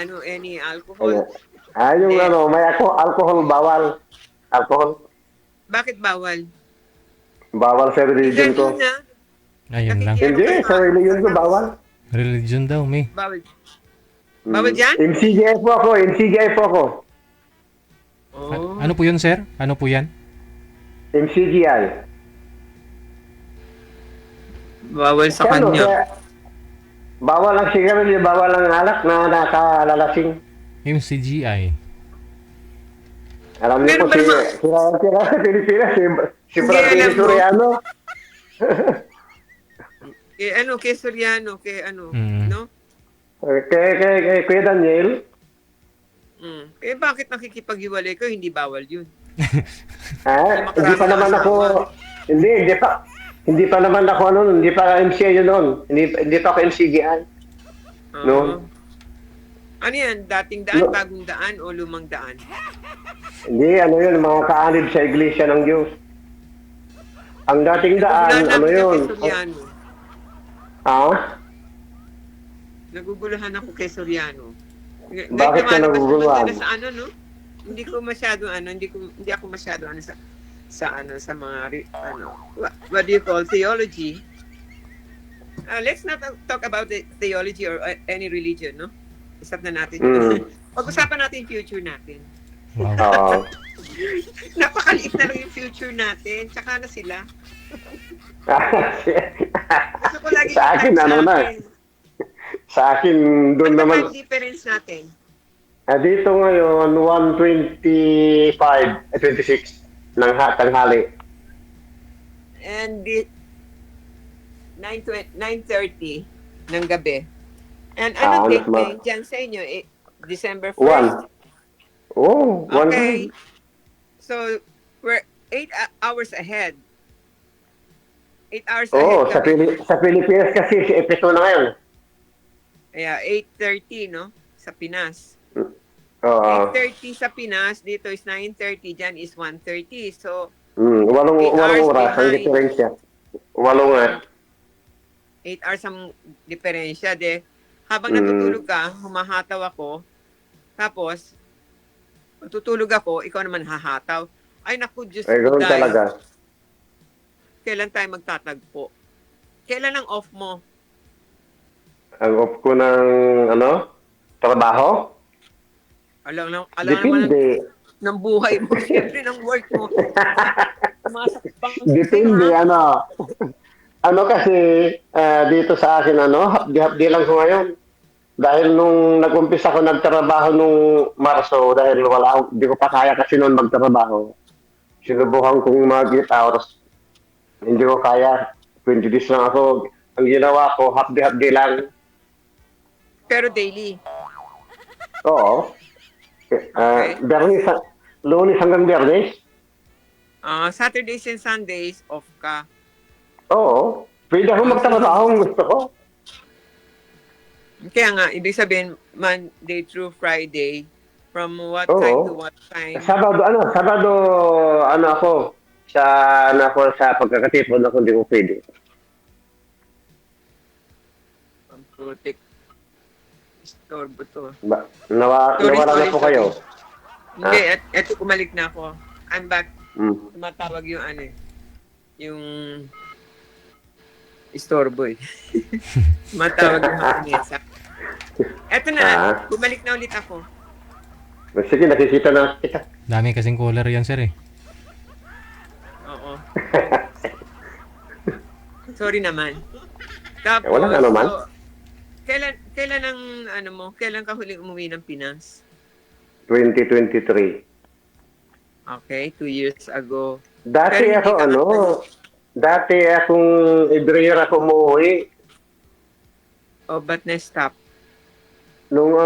alcohol. Yung Hindi. may alcohol bawal. Alcohol. Bakit bawal? Bawal sa religion ko. Ganun na. Ayun lang. Hindi, sa religion ko bawal. Religion daw, may. Bawal. Bawal dyan? MCGI po ako. Oh. Ano po yun, sir? Ano po yan? MCGI. Bawal sa Kaya kanya. bawal ang sigarilyo, bawal ang alak na nakalalasing. MCGI. Alam niyo Meron po ba sira sa Pilipinas, si Hindi, Brad alam mo. Soriano. Kay Soriano, no? Kay Kuya Daniel. Bakit nakikipag-iwalay ko? Hindi bawal yun. Hindi pa naman ako, hindi pa naman ako hindi pa MCI yun noon. Hindi pa ako MCGI. No? Ano yan? Dating daan, No. bagong daan, o lumang daan? Hindi, yun, mga kaanib sa Iglesia ng Diyos. Ang dating daan, yun? Kay Soriano. Naguguluhan ako kay Soriano. Bakit ka naguguluhan? No? Hindi ko masyado hindi ako masyado sa mga what do you call theology? Let's not talk about the theology or any religion, no? Isap na natin. Pag-usapan natin yung future natin. Wow. Napakaliit na lang yung future natin. Tsaka na sila. Gusto ko lagi Sa akin, Sa akin, doon Ano naman. time difference natin? Dito ngayon, 1:25, 26 ng tanghali. And 9:30 ng gabi. And ano date ngayon dyan sa inyo? December 1st? 1. Oh, 1. Okay. So, we're 8 hours ahead. 8 hours Oh, ahead. sa Pilipinas kasi si Epito na ngayon. Kaya 8:30, no? Sa Pinas. Oo. 8:30 sa Pinas, dito is 9:30, dyan is 1:30. So, 8 hours oras ang behind. diferensya. 8 nga. 8 hours ang diferensya. Habang natutulog ka, humahataw ako. Tapos, matutulog ako, ikaw naman hahataw. Ay, naku, Diyos Ay, ko, ganoon dahil. talaga. Kailan tayo magtatagpo? Kailan ang off mo? Ang off ko ng, trabaho? Alam naman Depende. ng buhay mo. Siyempre, ng work mo. Pumasok pang Depende, kasi, dito sa akin, hapdi-hapdi lang ko ngayon. Dahil nung nag-umpisa ko nagtrabaho nung Marso, dahil di ko pa kaya kasi noon magtrabaho. Sinubukan kong mag 8 hours. Hindi ko kaya. 20 days lang ako. Ang ginawa ko, hapdi-hapdi lang. Pero daily. Oo. Bernis, Lunes hanggang Bernis? Saturdays and Sundays, off ka. Oo. Pwede ako magtrabaho kung gusto ko. Kaya nga, ibig sabihin, Monday through Friday, from what Oo. time to what time? Sabado, ako. Sa pagkakatipon ako, hindi ko pwede. Ang putik. Istorbo to. Nawala na po kayo. Hindi, eto kumalik na ako. I'm back. Mm. Tumatawag yung yung istorbo eh. Tumatawag yung hakinesa. Eto na, bumalik na ulit ako. Sige, nakikita na kita. Dami kasing cooler yan, sir eh. Oo. Sorry naman. Tapos, Walang ano man. so, kailan ang ano mo? Kailan ka huling umuwi ng Pinas? 2023. Okay, 2 years ago. Dati Pero hindi ako, ka ano, dati akong every year ako umuwi. Oh, but na-stop? Nung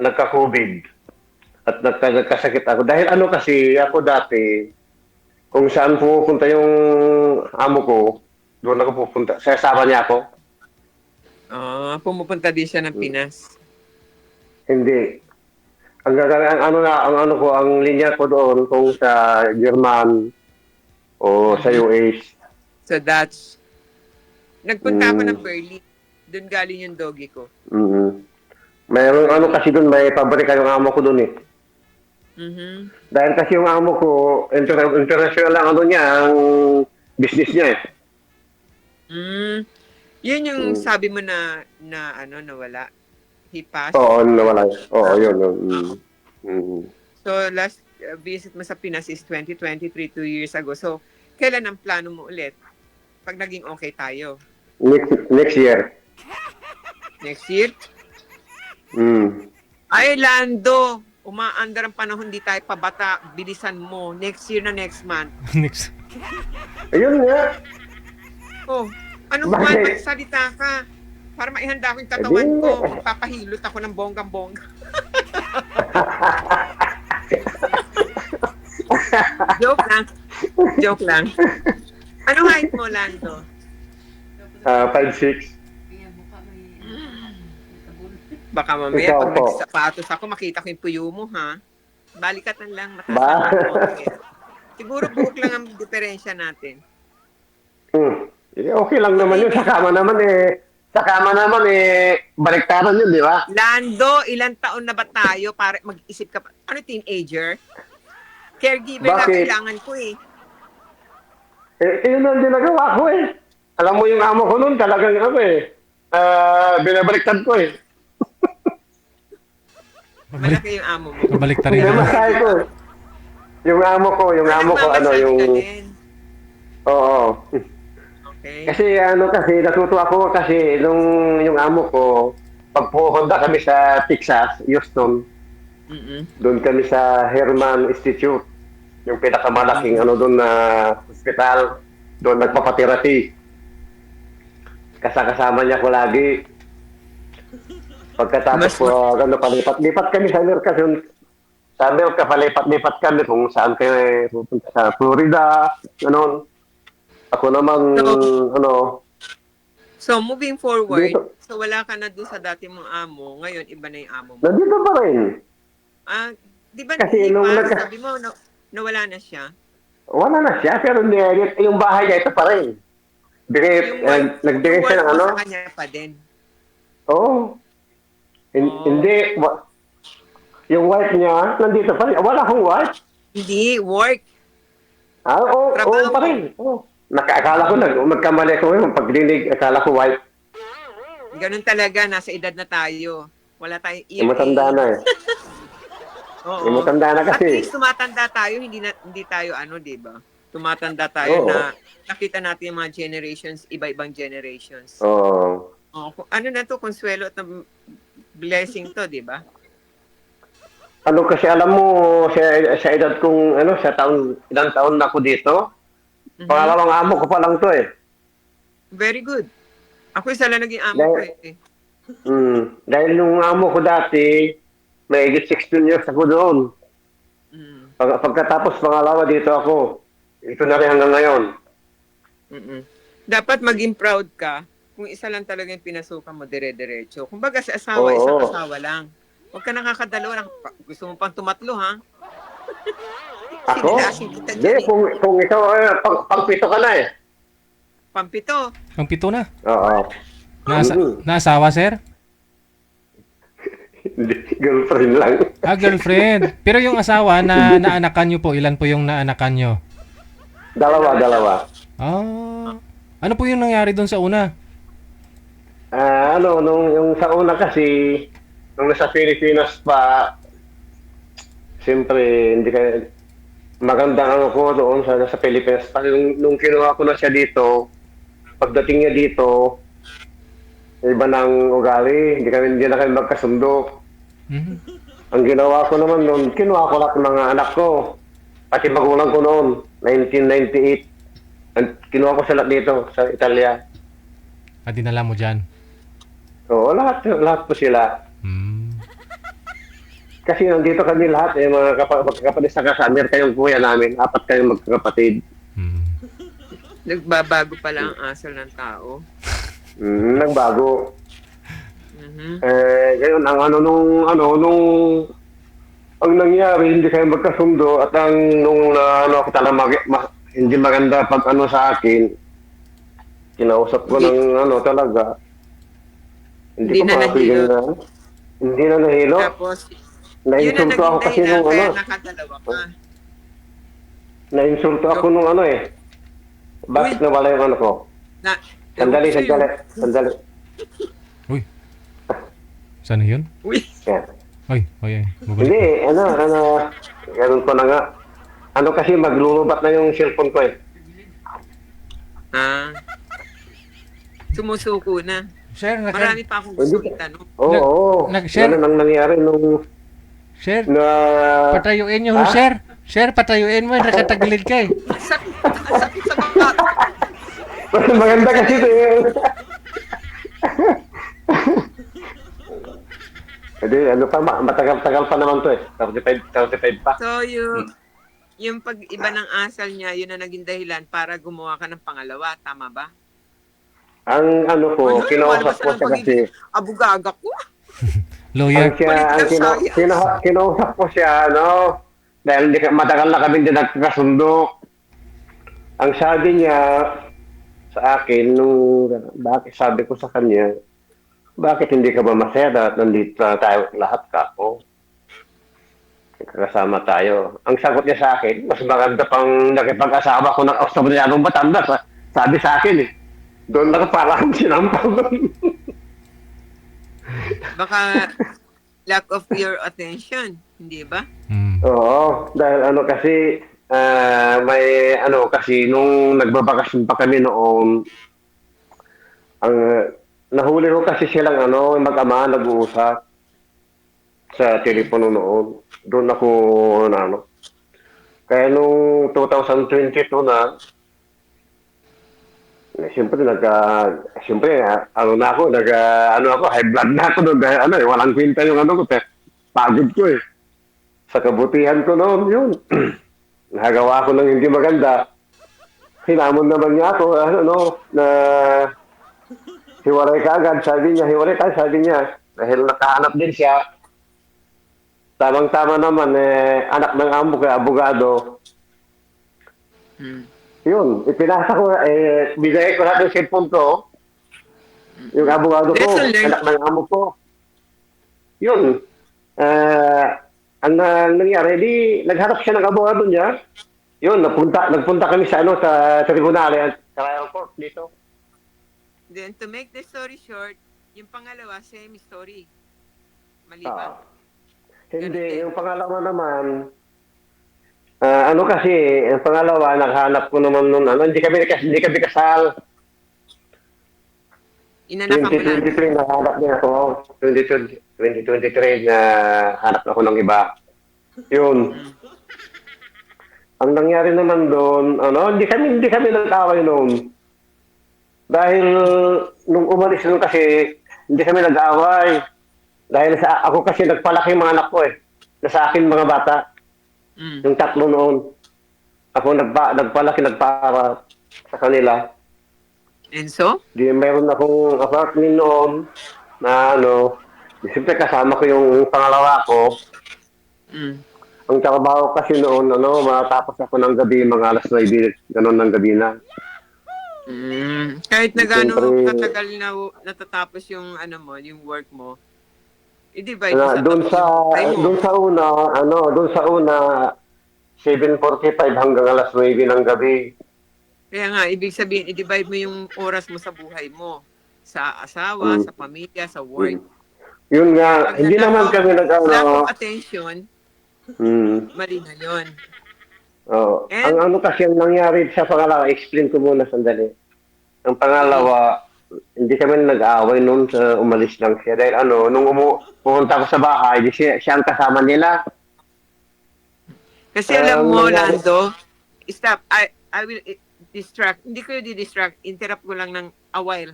nagka-COVID at nagkasakit ako. Dahil ano kasi, ako dati, kung saan pupunta yung amo ko, doon ako pupunta. Sasama niya ako. Pumupunta din siya ng Pinas. Hindi. Ang ano ko, ang linya ko doon kung sa German o sa US. So that's, nagpunta ako ng Berlin. Doon galing yung doggy ko. Mayroong ano kasi doon, may pabrika yung amo ko doon eh. Dahil kasi yung amo ko, international lang ano niya, ang business niya eh. Yun yung sabi mo na nawala. He passed. Oo, nawala. Oo, yun. So last visit mo sa Pinas is 2023, 2 years ago. So kailan ang plano mo ulit? Pag naging okay tayo? Next year. Next year? Ay, Lando! Umaandar ang panahon, di tayo pabata. Bilisan mo. Next year na next month. Next. Ayun nga. Oh, ano Bakit? man, magsalita ka. Para maihanda ko yung katawan ko. Magpapahilot ako ng bonggang-bongga. Joke lang. Joke lang. Ano height mo, Lando? 5'6". Baka mamaya, Ikaw pag po. nagsapatos ako, makita ko yung puyo mo, ha? Balikatan lang, mataas Ba? ang konti. Siguro buhok lang ang diferensya natin. Okay lang naman yun. Sa kama naman baliktaran yun, di ba? Lando, ilang taon na ba tayo para mag-isip ka pa? Ano, teenager? Caregiver na Bakit? kailangan ko eh. Yun ang ginagawa ko eh. Alam mo yung amo ko noon, talagang binabaliktad ko eh. Malaki yung amo mo. Pabalik rin. Pinamasahe ko eh. Yung amo ko, Nagmamassage ka din. Oo. Okay. Kasi natuto ako kasi yung amo ko, pag pupunta kami sa Texas, Houston, doon kami sa Herman Institute, yung pinakamalaking doon na hospital, doon nagpapatherapy. Kasama niya ko lagi. Pagkatapos po, palipat kami sa Amerika. Sa Amerika, palipat kami kung saan kayo pupunta sa Florida, ganon. Ako naman, So, moving forward, Dito. so wala ka na doon sa dati mong amo, ngayon iba na yung amo mo. nandito pa rin. Di ba Kasi nung sabi mo, nawala na siya? Wala na siya, pero yung bahay niya ito pa rin. Nagbigay siya ng sa kanya pa din. Oo. Hindi. Yung wife niya, nandito pa rin. Wala akong wife. Hindi, work. Oo Trabaho. pa rin. Oo. Akala ko magkamali ko yung pagdinig. Akala ko wife. Ganun talaga, nasa edad na tayo. Wala tayong Yung matanda na eh. Oo. Yung matanda na At kasi. least tumatanda tayo, hindi tayo di ba? Tumatanda tayo Oo. na nakita natin yung mga generations, iba-ibang generations. Oo. Ano na to, konsuelo at blessing to, di ba? Kasi alam mo, sa edad kong, ilang taon na ako dito, pangalawang amo ko pa lang to eh. Very good. Ako isa lang naging amo ko eh. Dahil nung amo ko dati, may 16 years ako doon. Pagkatapos pangalawa dito ako, ito na rin hanggang ngayon. Dapat maging proud ka kung isa lang talaga yung pinasukan mo dire-diretso. Kumbaga sa asawa, Oo. isang asawa lang. Huwag ka nakakadalawa. Gusto mo pang tumatlo, ha? Ako? Sinilasin kita Hindi, dyan eh. kung ikaw, pang-pito ka na eh. Pampito. Ang pito na. Oo. Naasawa, sir? Hindi, girlfriend lang. Girlfriend. Pero yung asawa na naanakan nyo po, ilan po yung naanakan nyo? Dalawa. Ano po yung nangyari doon sa una? Yung sa una kasi, nung nasa Pilipinas pa, siyempre, hindi ka, maganda ang ako doon sa Pilipinas. Kasi nung kinuha ko na siya dito, pagdating niya dito, iba ng ugali, hindi na kami magkasundo. Mhm. Ang ginawa ko naman noon, kinuha ko lahat ng mga anak ko. Pati magulang ko noon, 1998. Kinuha ko sila dito, sa Italia. At dinala mo dyan. Oo, lahat po sila. Hmm. Kasi nandito kami lahat, mga magkakapatid sa Amerika yung kuya namin. 4 kayong magkakapatid. Hmm. Nagbabago pala ang asal ng tao. Nagbago. Mhm. Ngayon, ang nangyari, hindi kayo magkasundo at ako talaga hindi maganda pag sa akin, kinausap ko talaga. Hindi ko Hindi na makakigil nahilo. Hindi na nahilo. Tapos, yun ang Na-insulto ako naging kasi dahilan nung kaya nakadalawa ka. Na-insulto ako nung bakit nawala yung ko? Na, Sandali. Uy. Saan na yun? Uy, Yan. Ay. Bubalik. Hindi, ganun ko na nga. Kasi maglulubat na yung cellphone ko sumusuko na. Share, Marami pa akong gusto itanong. Oo. Nag-share? Ganun ang nangyari nung Share. na... Patayuin nyo, share. Share, patayuin mo. Nakatagilid ka eh. Sakit sa baka. Maganda kasi ito Hindi, matagal-tagal pa naman to 35 pa. So, yung pag-iba ng asal niya, yun ang naging dahilan para gumawa ka ng pangalawa. Tama ba? Ang kinausap ko siya kasi... Abugaga ko. Lawyer. Kinausap ko siya, dahil matagal na kami din nagkakasundo. Ang sabi niya sa akin, bakit sabi ko sa kanya, bakit hindi ka ba masaya at nandito na tayo lahat ka? Kasama tayo. Ang sagot niya sa akin, mas maganda pang nakipag-asawa ko ng Australianong matanda. Sabi sa akin doon lang parang sinampal doon. Baka lack of your attention, hindi ba? Oo, dahil kasi may kasi nung nagbabakasyon pa kami noon, ang nahuli ko kasi silang mag-ama nag-uusap sa telepono noon. Doon ako Kaya nung 2022 na siyempre high blood na ako doon dahil walang kwenta yung pagod ko sa kabutihan ko noon yun. Nagawa ko ng hindi maganda. Hinamon naman niya ako, na hiwalay ka agad. Sabi niya. Dahil nakahanap din siya. Tamang-tama naman, anak ng amo kay abogado. Yun, ipinasa ko, bigay ko natin yung cellphone ko. Yung abogado ko, anak ng amo ko. Yun. Ang nangyari, nagharap siya ng abogado niya. Yun, nagpunta kami sa tribunal, sa trial court dito. Then, to make the story short, yung pangalawa, same story. Mali ba? Hindi, yung pangalawa naman, kasi, yung pangalawa, naghanap ko naman nun, hindi kami kasal. Inanakan mo na. 2023 nahanap niya ako. 2023 na hanap ako ng iba. Yun. Ang nangyari naman doon, hindi kami nag-away noon. Dahil nung umalis nun kasi, hindi kami nag-away. Dahil ako kasi nagpalaki mga anak ko na sa akin mga bata. Yung 3 noon. Ako nagpalaki, nagpara sa kanila. And so? Di mayroon akong apartment noon na siyempre kasama ko yung pangalawa ko. Ang trabaho kasi noon, matapos ako ng gabi, mga alas 9, gano'n ng gabi na. Kahit na gano'n Siyempre, katagal na natatapos yung yung work mo, i-divide mo sa doon sa una 7:45 hanggang alas 9 ng gabi. Kaya nga, ibig sabihin, i-divide mo yung oras mo sa buhay mo. Sa asawa, sa pamilya, sa work. Yun nga, hindi naman kami lack of attention, Mali na yun. Oo. And- Ang ano kasi ang nangyari sa pangalawa, explain ko muna sandali. Ang pangalawa, hindi kami nag-aaway noon sa umalis lang siya. Dahil nung pumunta ko sa bahay, siya ang kasama nila. Kasi alam mo, nangyari- Lando, stop. I will distract. Hindi ko yung di-distract. Interrupt ko lang ng a while.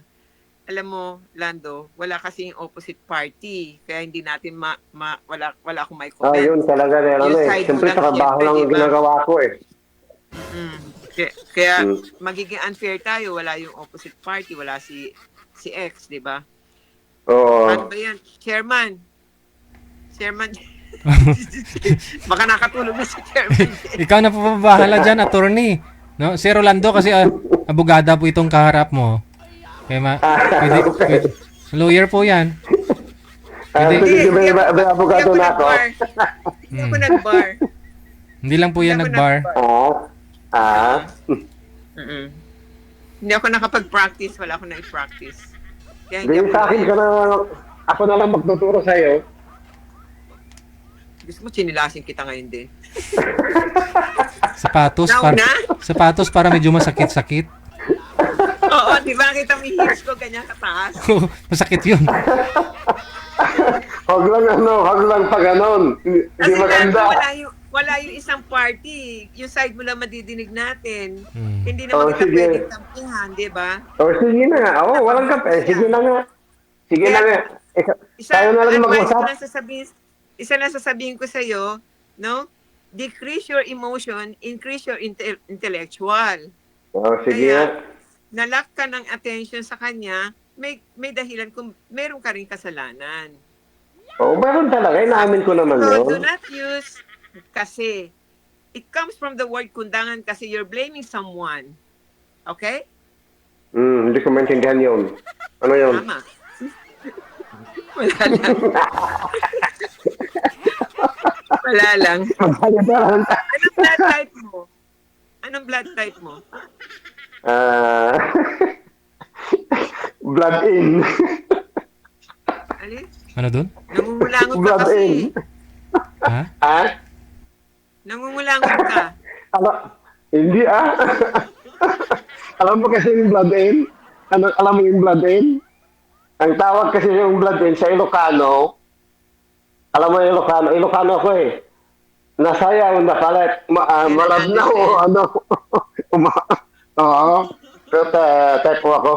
Alam mo, Lando, wala kasing opposite party. Kaya hindi natin wala akong may comment. Yun talaga. Yung side mo Siyempre, lang, trabaho syempre, lang diba? ginagawa ko eh. Kaya Mm. magiging unfair tayo. Wala yung opposite party. Wala si X, di ba? Oo. Ano ba yan? Chairman. Baka nakatulog na si Chairman. Ikaw na po bahala dyan, attorney. No? Si Rolando kasi abogada po itong kaharap mo. Kaya pwede, lawyer po yan. Sige, may abogado na ako. Hindi ako nag-bar. Hindi lang po yan Hindi ako nag-bar. Mm-mm. Hindi ako nakapag-practice. Wala ako na-practice. Kaya Hindi hindi sa akin ako ka na, ako na lang magtuturo sa'yo. Gusto mo, chinilasin kita ngayon din. Sapatos para medyo masakit-sakit. Oo, di ba? Kita mo yung heels ko, ganyan kataas. Masakit yun. Wag lang pa ganon. Hindi Kasi maganda. wala yung isang party. Yung side mo lang madidinig natin. Hmm. Hindi naman kita Sige. pwedeng tampihan, di ba? Sige na nga. Walang kape. Sige na nga. Sige na nga. Tayo na lang mag-usap. Isa lang sasabihin ko sa'yo, no? Decrease your emotion, increase your intellectual. Sige Kaya, nga. nalock ka ng attention sa kanya, may dahilan kung meron ka rin kasalanan. Meron talaga. Inaamin ko naman So, yun. do not use kasi. It comes from the word kundangan kasi you're blaming someone. Okay? Hindi ko maintindihan yun. Ano yun? Tama. Wala lang. Wala lang. Anong blood type mo? Anong blood type mo? Blood in. Ali? Ano dun? Nangungulangot ka Blood kasi. in. Ha? Nangungulangot ka. Hindi Alam mo kasi yung blood in? Alam mo yung blood in? Ang tawag kasi yung blood in sa Ilocano, alam mo yung Ilocano ako eh. Nasayaw, nakalat, malabnaw, Oo. Pero type po ako.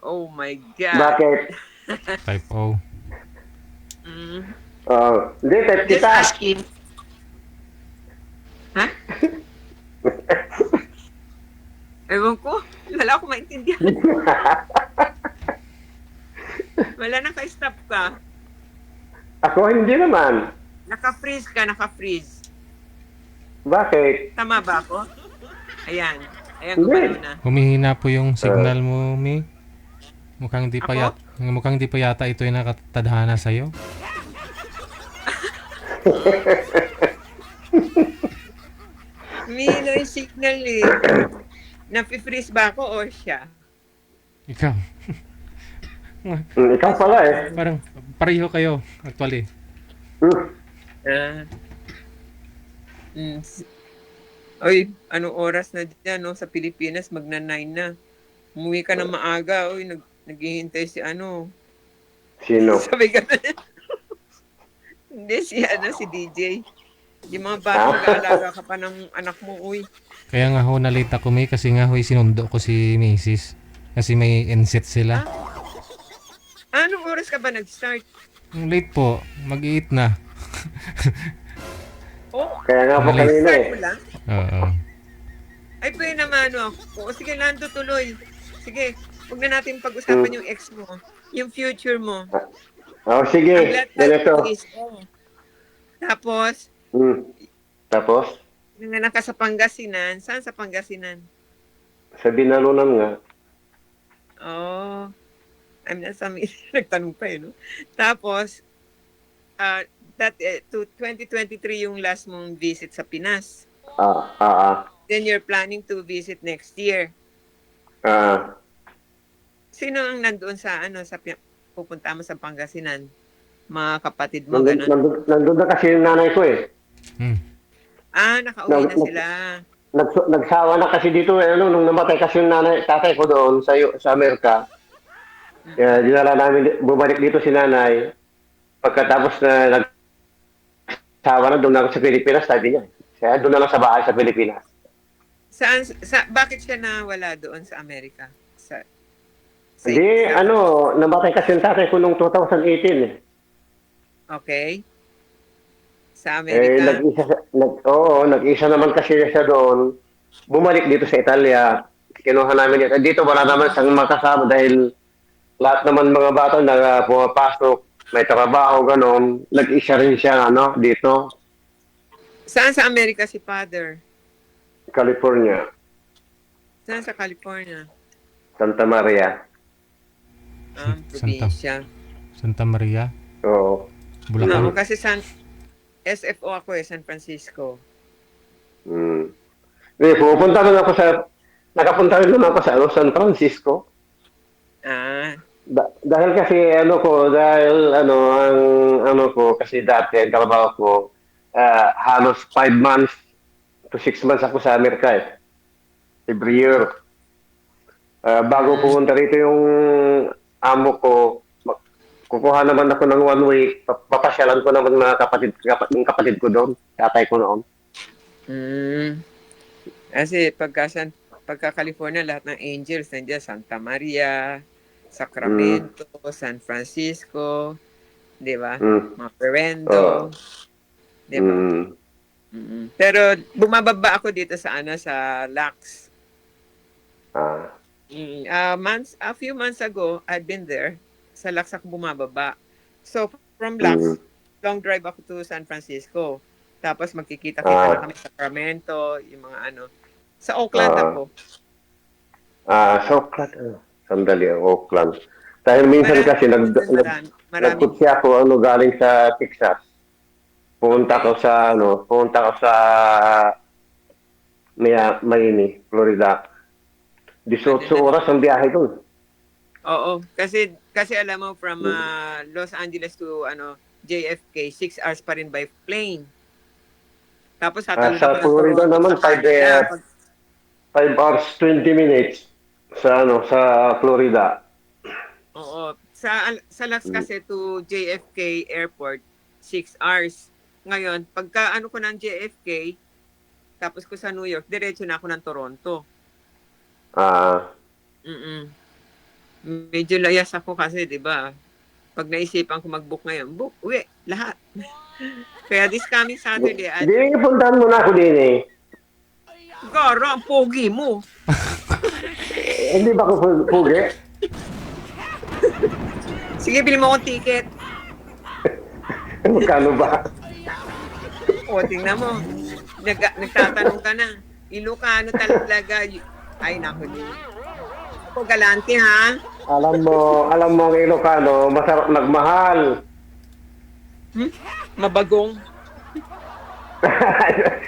Oh my God. Bakit? Type O. Hindi, type Just kita. asking. Ha? Ewan ko. Wala akong maintindihan. Wala na ka-stop ka. Ako hindi naman. Naka-freeze ka, naka-freeze. Bakit? Tama ba ako? Ayan. Ayan, Hindi. gumano na. Humihina po yung signal mo, Mi. Mukhang di pa Ako? mukhang di pa yata ito yung nakatadhana sa'yo. Mino yung signal eh. Napi-freeze ba ako o siya? Ikaw. Ikaw pala eh. Parang pareho kayo, actually. Oy, anong oras na dyan, no? Sa Pilipinas, magna-9 na. Umuwi ka na maaga. Oy, naghihintay si Sino? Sabi ka na. Hindi, si DJ. Yung mga bata, mag-aalaga ka pa ng anak mo, uy. Kaya nga ho, nalita ko, Mi, kasi nga ho, sinundo ko si Mrs. Kasi may inset sila. Anong oras ka ba nag-start? Late po, mag-eat na. Kaya nga po Mali. kanina Start eh. mo lang? Oo. Ay, pwede naman, O, sige, Lando, tuloy. Sige, huwag na natin pag-usapan yung ex mo. Yung future mo. Sige. Ang blood type Ganito. mo is O. Tapos, Tapos, nanganak ka sa Pangasinan. Saan sa Pangasinan? sa binalunan nga. Oh, I'm not some nagtanong pa no? Tapos, to 2023 yung last mong visit sa Pinas. Then you're planning to visit next year. Sino ang nandoon sa pupunta mo sa Pangasinan? mga kapatid mo, ganun. Nandun na kasi yung nanay ko eh. Hmm. Nakauwi na sila. Nagsawa na kasi dito eh, nung namatay kasi yung tatay ko doon sa Amerika. Kaya dinala namin, bumalik dito si nanay. Pagkatapos na nagsawa na, doon na ako sa Pilipinas, sabi niya. Kaya doon na lang sa bahay sa Pilipinas. Bakit siya nawala doon sa Amerika? Hindi, namatay kasi yung tatay ko nung 2018 eh. Okay. Sa Amerika. Nag-isa naman kasi siya doon. Bumalik dito sa Italia. Kinuha namin dito. Dito wala naman siyang makasama dahil lahat naman mga bata na pumapasok, may trabaho, gano'n. Nag-isa rin siya, dito. Saan sa Amerika si Father? California. Saan sa California? Santa Maria. Probinsya. Santa Maria. Oo. Bulacan. No, kasi SFO ako San Francisco. Nakapunta rin naman ako sa San Francisco. Dahil kasi kasi dati ang trabaho ko, halos 5 months to 6 months ako sa Amerika eh. Every year. Bago pumunta rito yung amo ko, kukuha naman ako ng 1 week, papasyalan ko naman mga kapatid ko doon, tatay ko noon. Kasi pagka California, lahat ng angels nandiyan, Santa Maria, Sacramento, San Francisco, di ba? Maperendo, di ba? Pero bumababa ako dito sa Lux. A few months ago, I'd been there. Sa Lux ako bumababa. So, from Lux, long drive ako to San Francisco. Tapos magkikita-kita na kami sa Sacramento, yung mga Sa Oakland ako. Sa Oakland. Sandali, Oakland. Dahil minsan kasi nagputsi ako galing sa Texas. Pumunta ko sa Miami, Florida. 18 oras ang biyahe doon. Oo, kasi alam mo from Los Angeles to JFK, 6 hours pa rin by plane. Tapos sa Florida naman 5 hours 20 minutes sa Florida. Oo, sa Lux kasi to JFK Airport 6 hours. Ngayon, pagka ko ng JFK, tapos ko sa New York, diretso na ako ng Toronto. Medyo layas ako kasi, di ba? Pag naisipan ko mag-book ngayon, uwi, lahat. Kaya this coming Saturday, Hindi, puntahan mo na ako din eh. Gara, ang pogi mo. Hindi ba ako pugi? Sige, bili mo akong ticket. Magkano ba? O, tingnan mo. Nagtatanong ka na. Ilocano talaga. Ay, naku niyo. Ako galante, ha? Alam mo ang Ilocano, masarap nagmahal. Mabagong.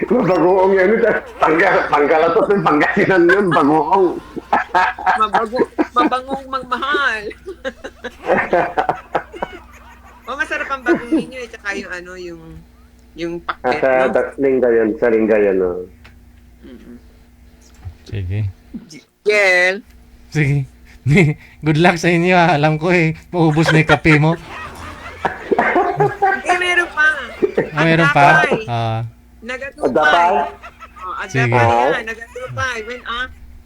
Bagoong yan. Panggalatos ng Pangasinan yun, bagoong. Mabangong magmahal. Masarap ang bagong ninyo eh. Tsaka yung pakbet, no? Sa Lingayen, no? Sige. Gel. Sige. Good luck sa inyo ha. Alam ko maubos na yung kape mo. Meron pa. Meron pa? Nagatupay. Sige. Nagatupay.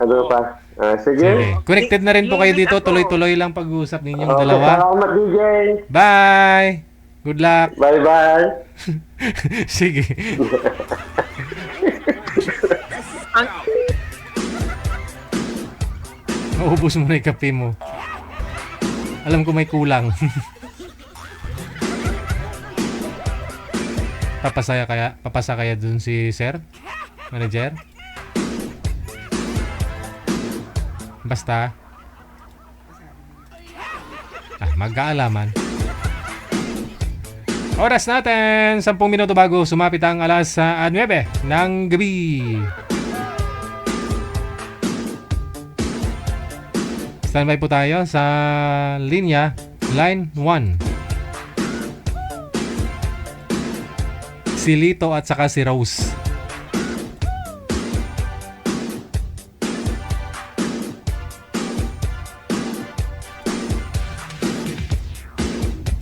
Ano pa? Sige. Sige. Connected na rin po kayo dito. Tuloy-tuloy lang pag-uusap ninyong dalawa. Salamat, DJ. Bye! Good luck. Bye-bye. Sige. Maubos mo na yung kape mo. Alam ko may kulang. Papasa kaya dun si Sir? Manager? Basta. Magkaalaman. Oras natin, 10 minuto bago sumapit ang alas 9 ng gabi. Standby po tayo sa linya, line 1. Si Lito at saka si Rose.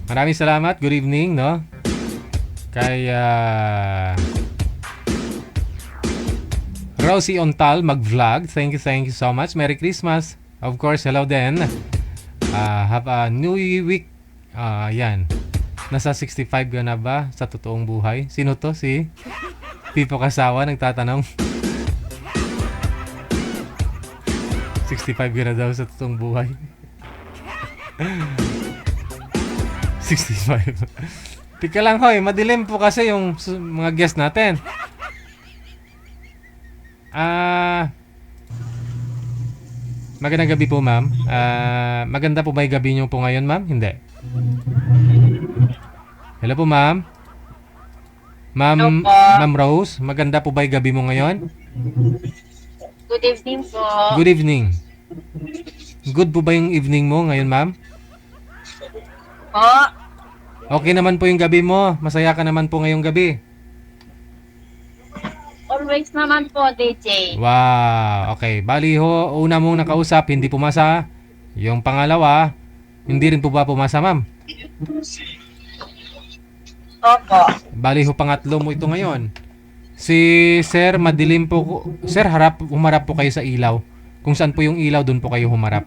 Maraming salamat. Good evening, no? Kay Rosie Ontal mag-vlog. Thank you so much. Merry Christmas. Of course, hello din. Have a new week. Yan. Nasa 65 ka na ba sa totoong buhay? Sino to? Si Pipo Kasawa nagtatanong. 65 ka na daw sa totoong buhay. 65. Tika lang hoy, madilim po kasi yung mga guest natin. Magandang gabi po, ma'am. Maganda po ba yung gabi niyo po ngayon, ma'am? Hindi. Hello po, ma'am. Ma'am Rose, maganda po ba yung gabi mo ngayon? Good evening po. Good evening. Good po ba yung evening mo ngayon, ma'am? Po. Okay naman po yung gabi mo. Masaya ka naman po ngayong gabi. Always naman po, DJ. Wow. Okay. Bali ho, una mong nakausap, hindi pumasa. Yung pangalawa, hindi rin po ba pumasa, ma'am? Opo. Bali ho, pangatlo mo ito ngayon. Si Sir, madilim po. Sir, humarap po kayo sa ilaw. Kung saan po yung ilaw, doon po kayo humarap.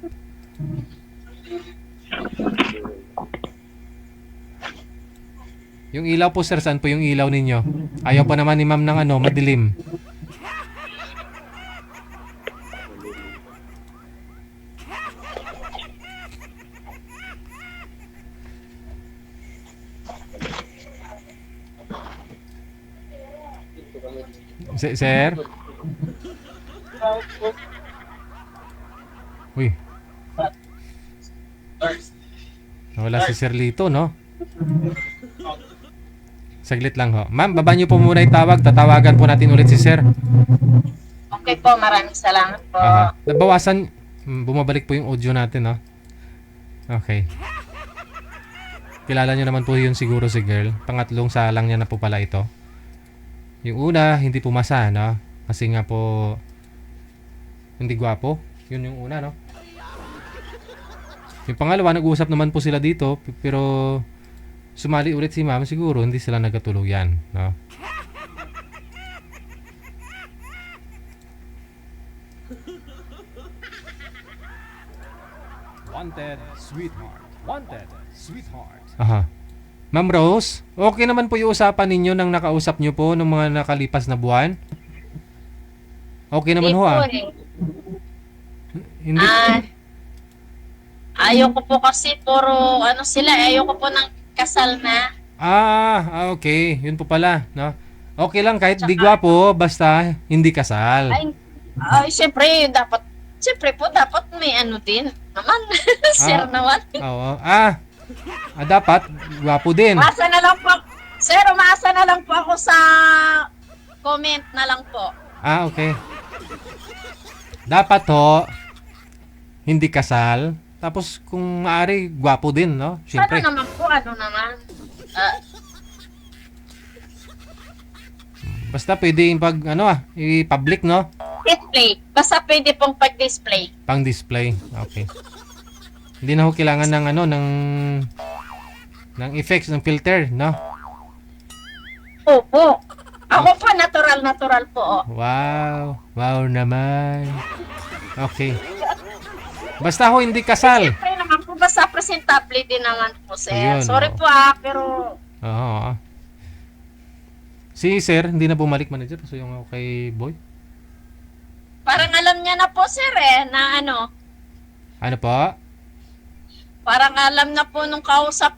Yung ilaw po, sir, saan po yung ilaw ninyo? Ayaw pa naman ni ma'am ng madilim. Sir? Uy. Wala si Sir Lito, no? Saglit lang ho. Ma'am, baba niyo po muna yung tawag. Tatawagan po natin ulit si Sir. Okay po, maraming salamat po. Nabawasan. Bumabalik po yung audio natin, no? Okay. Kilala niyo naman po yun siguro si girl. Pangatlong salang niya na po pala ito. Yung una, hindi pumasa, no? Kasi nga po, hindi gwapo. Yun yung una, no? Yung pangalawa, nag-uusap naman po sila dito. Pero sumali ulit si ma'am, siguro hindi sila nagkatuluyan, no? Wanted, sweetheart. Wanted, sweetheart. Aha. Ma'am Rose, okay naman po yung usapan ninyo nang nakausap nyo po ng mga nakalipas na buwan? Okay naman ho, Hindi. Ayoko po kasi puro sila, ayoko po ng kasal na. Okay. Yun po pala, no? Okay lang kahit di gwapo, basta hindi kasal. Syempre dapat may din naman. Sir naman. Oo. Dapat gwapo din. Umasa na lang po. Sir, umasa na lang po ako sa comment na lang po. Okay. Dapat ho, hindi kasal. Tapos kung maaari, gwapo din, no? Siyempre. Sana naman po, Basta pwede i-public, no? display. Basta pwede pong pag-display. Pang-display. Okay. Hindi na ho kailangan ng ng effects, ng filter, no? Opo. Ako po, natural po. Wow. Wow naman. Okay. Basta ho, hindi kasal. Siyempre naman po, basta presentable din naman po, sir. Ayun, Sorry po pero... Oo. Si Sir, hindi na bumalik manager. So yung kay Boy. Parang alam niya na po, sir, na Ano po? Parang alam na po nung kausap,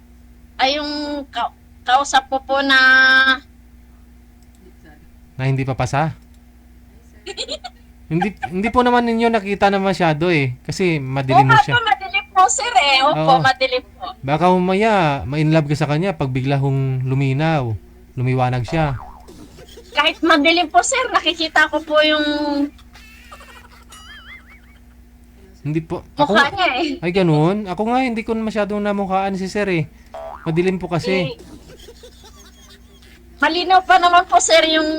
yung kausap po na... Na hindi pa pasa? Hindi po naman ninyo nakita na masyado kasi madilim mo siya. Opo, madilim po, sir, Opo, Oo. madilim po. Baka umaya, ma-inlove ka sa kanya pag bigla hong lumiwanag siya. Kahit madilim po, sir, nakikita ko po yung Hindi po. mukha niya Ay, ganun. Ako nga, hindi ko masyadong namukhaan si Sir Madilim po kasi. Malinaw pa naman po, sir, yung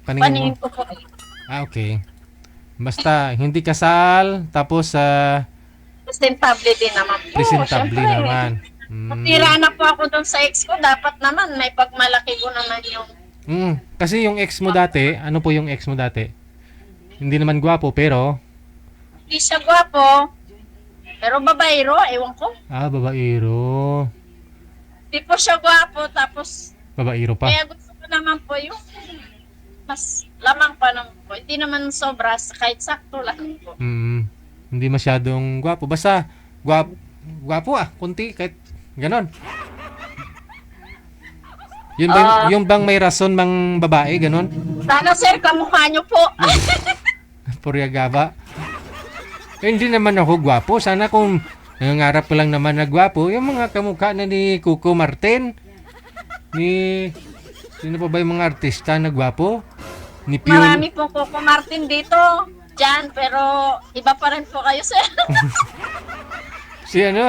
Paningin paningin mo? ko po. Okay. Basta, hindi kasal, tapos Presentable din naman po. presentable Siyempre, naman. Natira na po ako doon sa ex ko. Dapat naman, may pagmalaki ko naman yung... Kasi yung ex mo dati, ano po yung ex mo dati? Hindi naman gwapo, pero... Hindi siya gwapo. Pero babaero, ewan ko. Babaero. Hindi po siya gwapo. Tapos, Babaero pa. kaya gusto ko naman po yung mas lamang pa naman po. Hindi naman sobra, kahit sakto lang po. Hindi masyadong gwapo. Basta, gwapo kunti, kahit ganon. Yung bang may rason mang babae, ganon? Sana, sir, kamukha niyo po. Puryagaba. Hindi naman ako gwapo. Sana kung nangangarap ko lang naman na gwapo, yung mga kamukha na ni Coco Martin, sino pa ba yung mga artista na gwapo? Ni Piolo. Marami po Coco Martin dito. Diyan, pero iba pa rin po kayo, sir. Sino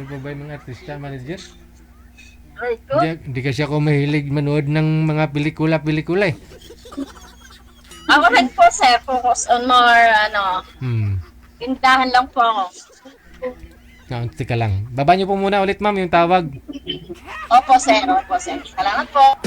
pa ba yung mga artista, manager? Ay, ko. Hindi kasi ako mahilig manood ng mga pelikula eh. Ako rin po, sir. Focus on more, tindahan lang po ako. Teka lang. Baba niyo po muna ulit, ma'am, yung tawag. Opo, sir. Opo, sir. Salamat po.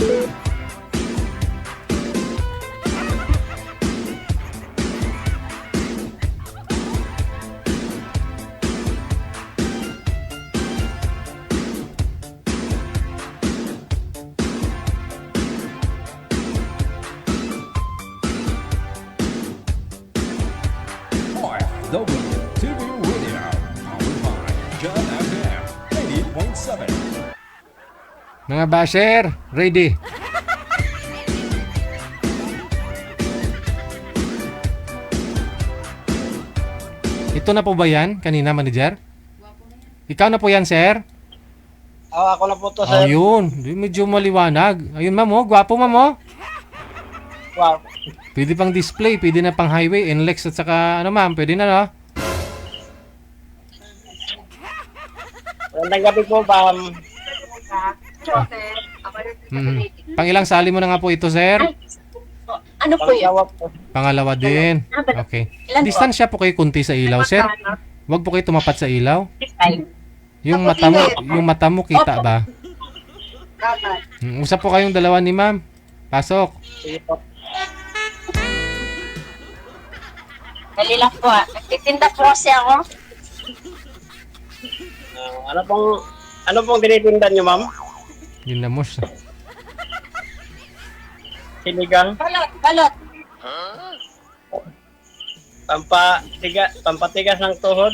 OFW Radio, powered by John FM 88.7. Mga basher, ready. Ito na po ba yan? Kanina, manager? Ikaw na po yan, sir? Ako na po to, sir. Ayun, medyo maliwanag. Ayun, ma'am, gwapo, ma'am, Wow. Pwede pang display, pwede na pang highway, NLEX at saka, ma'am, pwede na, no? Magandang gabi po, ma'am. Pang ilang sali mo na nga po ito, sir? Ano po yun? Pangyawa po. Pangalawa din. Okay. Ilan po? Distansya po kayo kunti sa ilaw, sir. Huwag po kayo tumapat sa ilaw. Yung mata mo kita ba? Usap po kayong dalawa ni ma'am. Pasok. Sige po. Dali lang po. Nagtitinda po kasi ako. Ano pong tinitindan nyo, ma'am? Ginamos. Sinigang? Balot. Pampatigas ng tuhod?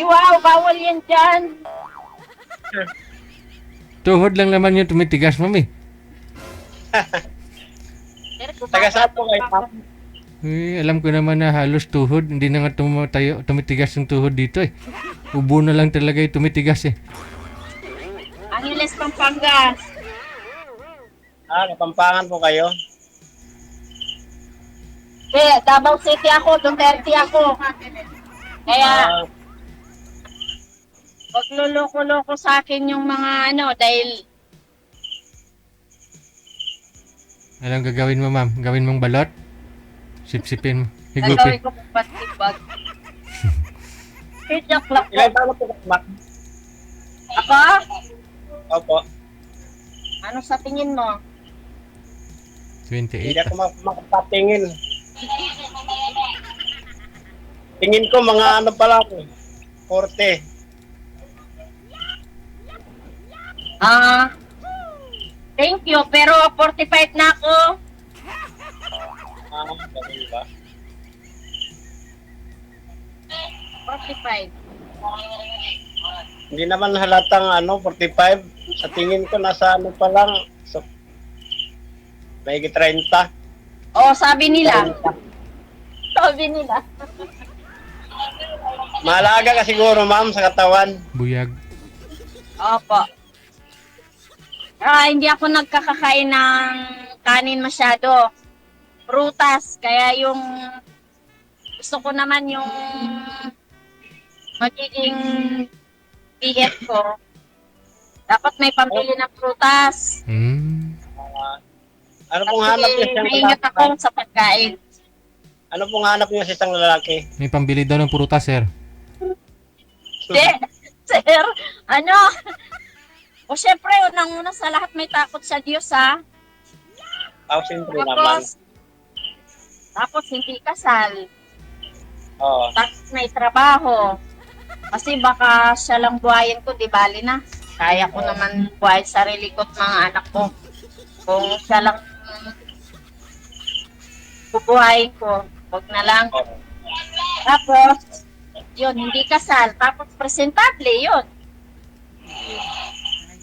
Wow, bawal yan dyan. Tuhod lang naman yung tumitigas, ma'am eh. Taga saan po kayo, ma'am? Alam ko naman na halos tuhod. Hindi na nga tumitigas yung tuhod dito eh. Ubo na lang talaga yung tumitigas eh. Angeles, Pampanga. Kapampangan po kayo? Davao City ako, Duterte ako. Kaya, huwag luloko-loko sa akin yung mga dahil Anong gagawin mo, ma'am? Gawin mong balot? Sipsipin mo. gagawin Higupin. ko patibag. Joke lang po. Ilan taon na po kayo, ma'am? Ako? Opo. Ano sa tingin mo? 28. Hindi ako makapatingin. Tingin ko mga ano pala ako. 40. Thank you, pero 45 na ako. Ganun ba? 45. Hindi naman halatang 45. Sa tingin ko nasa pa lang. So, may 30. Oh, sabi nila. Sabi nila. Mahalaga ka siguro, ma'am, sa katawan. Buyag. Opo. Hindi ako nagkakakain ng kanin masyado. Prutas. Kaya yung gusto ko naman yung magiging BF ko. Dapat may pambili ng prutas. Ano pong hanap niyo Kasi sa maingat ako sa pagkain. Ano pong hanap niyo sa isang lalaki? May pambili daw ng prutas, sir. Hindi, sir, ano? O syempre, unang-una sa lahat may takot sa Diyos, ha? Siyempre naman. Tapos hindi kasal. Oo. Tapos may trabaho. Kasi baka siya lang buhayin ko, di bali na. Kaya ko naman buhayin sarili ko at mga anak ko. Kung siya lang bubuhayin ko, wag na lang. Tapos, yun, hindi kasal. Tapos presentable, yun.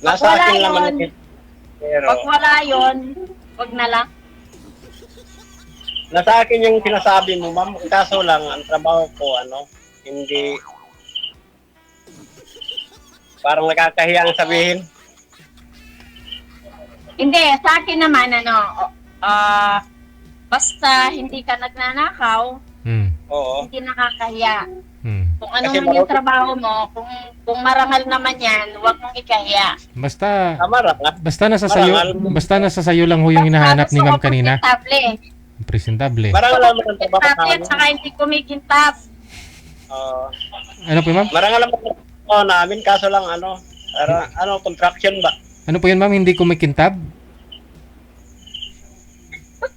Nasa wala akin naman yun. ito. Pero, Pag wala yun, wag na lang. nasa akin yung sinasabi mo, ma'am. Kaso lang, ang trabaho ko, hindi, parang nakakahiya ang sabihin. Hindi, sa akin naman, basta hindi ka nagnanakaw, Oo. hindi nakakahiya. Kung ano Kasi man yung trabaho mo, kung marangal naman yan, huwag mong ikahiya. Basta, Marangal. basta nasa sayo lang ho yung hinahanap ni ma'am kanina. Presentable. Presentable. Marangal naman ang trabaho Presentable at namin. saka hindi kumikintab. Ano po, ma'am? Marangal naman ang trabaho namin, kaso lang, contraction ba? Ano po yun, ma'am? Hindi kumikintab?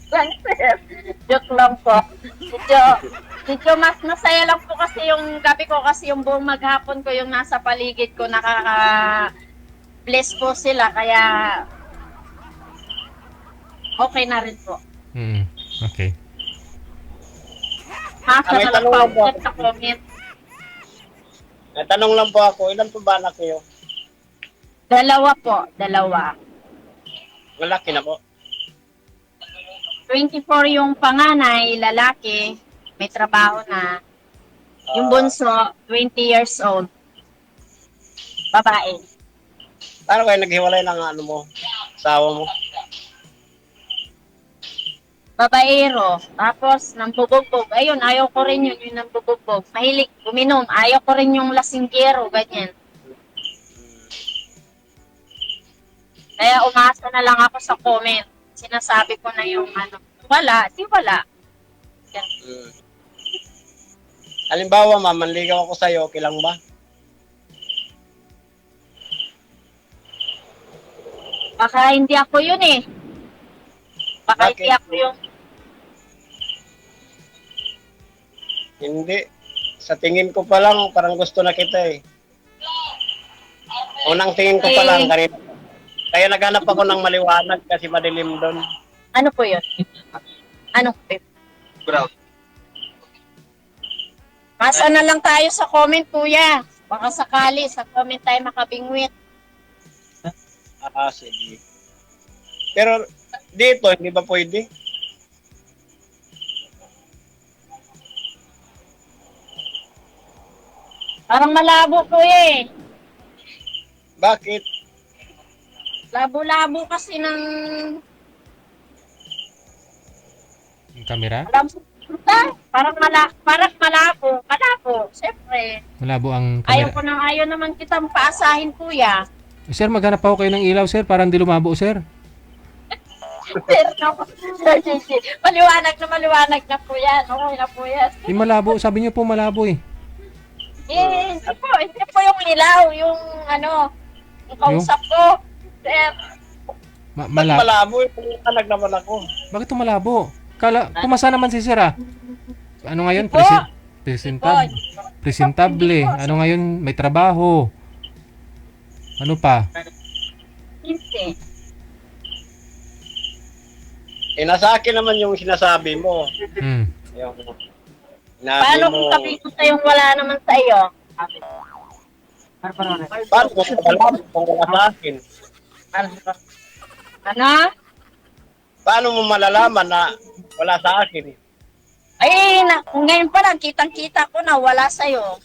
Lang, sir. Joke lang po. Medyo mas masaya lang po kasi yung gabi ko kasi yung buong maghapon ko yung nasa paligid ko nakaka-bless po sila kaya okay na rin po. Okay. Masa May na lang tanong po lang po sa comment. Tanong lang po ako, ilan po ba anak niyo? Dalawa po, dalawa. Malaki na po. 24 yung panganay, lalaki, may trabaho na. Yung bunso, 20 years old, babae. Paano kayo naghiwalay ng asawa mo? Babaero, tapos nambubugbog. Ayun, ayaw ko rin yun, yung nambubugbog. Mahilig uminom, ayaw ko rin yung lasinggero, ganyan. Kaya umasa na lang ako sa comment. Sinasabi ko na yung wala, di wala. Yan. Halimbawa, ma'am, manligaw ako sa'yo, okay lang ba? Baka hindi ako yun eh. Baka Bakit? hindi ako yung Hindi. Sa tingin ko pa lang, parang gusto na kita eh. Unang tingin ko pa lang, kanina. Kaya naghanap ako ng maliwanag kasi madilim doon. ano po yun? Ano po yun? Brown. Masa na lang tayo sa comment, kuya. Baka sakali sa comment tayo makabingwit. Sige. Pero dito, hindi ba pwede? Parang malabo, kuya eh. Bakit? Labo-labo kasi ng Yung camera? parang malabo. Malabo, siyempre. Malabo ang Ayaw camera. ko nang ayaw naman kitang paasahin, kuya. Sir, maghanap pa ako kayo ng ilaw, sir, para hindi lumabo, sir. Pero Sir JJ, maliwanag na po yan. Okay na po yan. Yung malabo, sabi niyo po malabo eh. Hindi po yung ilaw, yung yung kausap ko. Sir, Malabo, talag naman ako. Bakit malabo? Pumasa naman si sir ah. Ano ngayon? Ipo. Presentable. Ano ngayon? May trabaho. Ano pa? hindi. Nasa akin naman yung sinasabi mo. Yung, Paano kung sabihin ko sa'yo wala naman sa iyo? Paano mo malalaman kung wala sa akin? Ano? Paano mo malalaman na wala sa akin? Ay, ngayon pa lang, kitang-kita ko na wala sa'yo.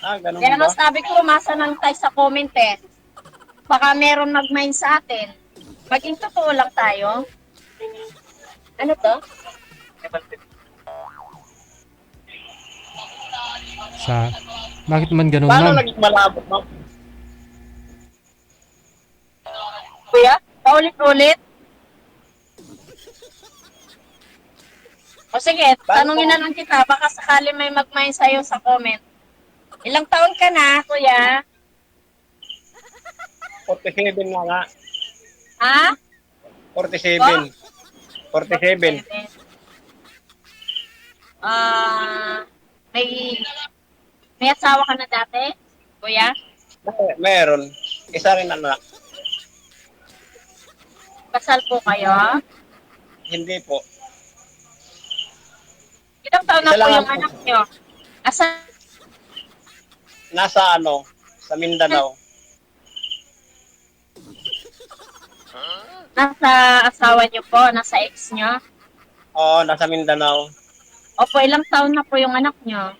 Ganun Kaya ba? nga sabi ko, umasa nang tayo sa comment eh. Baka meron mag-mind sa atin. Maging totoo lang tayo. Ano to? Bakit man ganun, Paano ma'am? naging malabo, ma'am? Paulit-ulit. O sige, tanungin na lang kita. Baka sakali may mag-mind sa'yo sa comment. Ilang taon ka na, kuya? 47 na nga. Ha? 47. 47. May asawa ka na dati, kuya? Meron. Isa rin anak. Kasal po kayo? Hindi po. Ilang taon na Isa po lang yung ako. anak nyo? Asa? Nasa ano, sa Mindanao. Nasa asawa nyo po? Nasa ex nyo? Oo, nasa Mindanao. Opo, ilang taon na po yung anak nyo?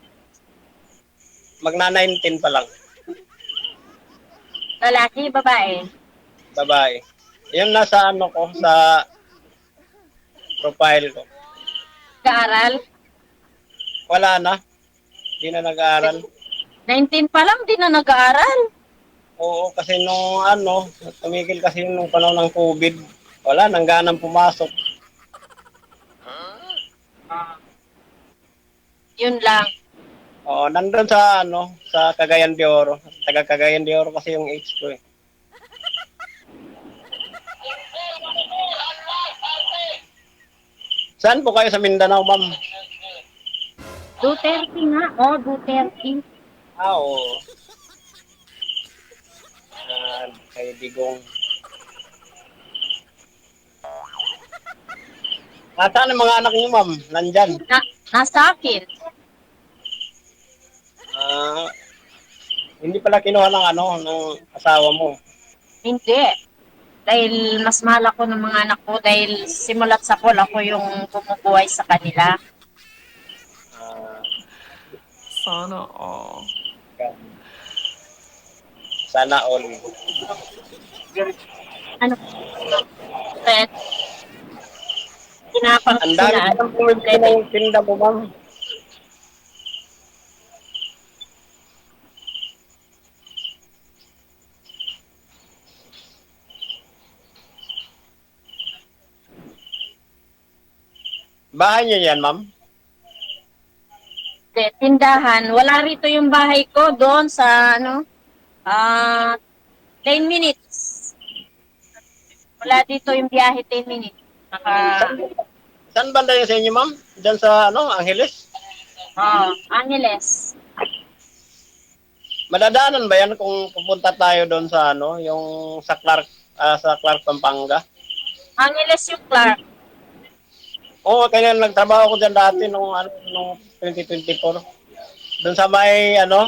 Magna-19 pa lang. Lalaki, babae? Babae. Yung nasa ano ko, sa profile ko. Kaaral? Wala na. Hindi na nag-aaral. 19 pa lang, di na nag-aaral. Oo, kasi nung ano, tumigil kasi nung panahon ng COVID. Wala, nang ganang pumasok. Yun lang. Oo, nandun sa ano, sa Cagayan de Oro. Taga Cagayan de Oro kasi yung age ko eh. Saan po kayo sa Mindanao, ma'am? Duterte nga. Oh, Duterte. Oo. Kay Digong. Nasaan ang mga anak niyo, ma'am? Nandyan. Nasa akin. Hindi pala kinuha ng ano, ng asawa mo. Hindi. Dahil mas mahal ako ng mga anak ko dahil simulat sa pool ako yung bumubuhay sa kanila. Sana all. Sana all. Ano? Pet. Kinapang Ang dami sila. ng pumili ng tinda mo, ma'am. Bahay niyo yan, ma'am? Tindahan. Wala rito yung bahay ko doon sa ano 10 minutes. Wala dito yung biyahe 10 minutes. Saan banda yun sa inyo, ma'am? Diyan sa ano, Angeles? Angeles. Madadaanan ba yan kung pupunta tayo doon sa ano, yung sa Clark, Pampanga? Angeles yung Clark. Oo, kaya nagtrabaho ako dyan dati nung 2024. Doon sa may ano,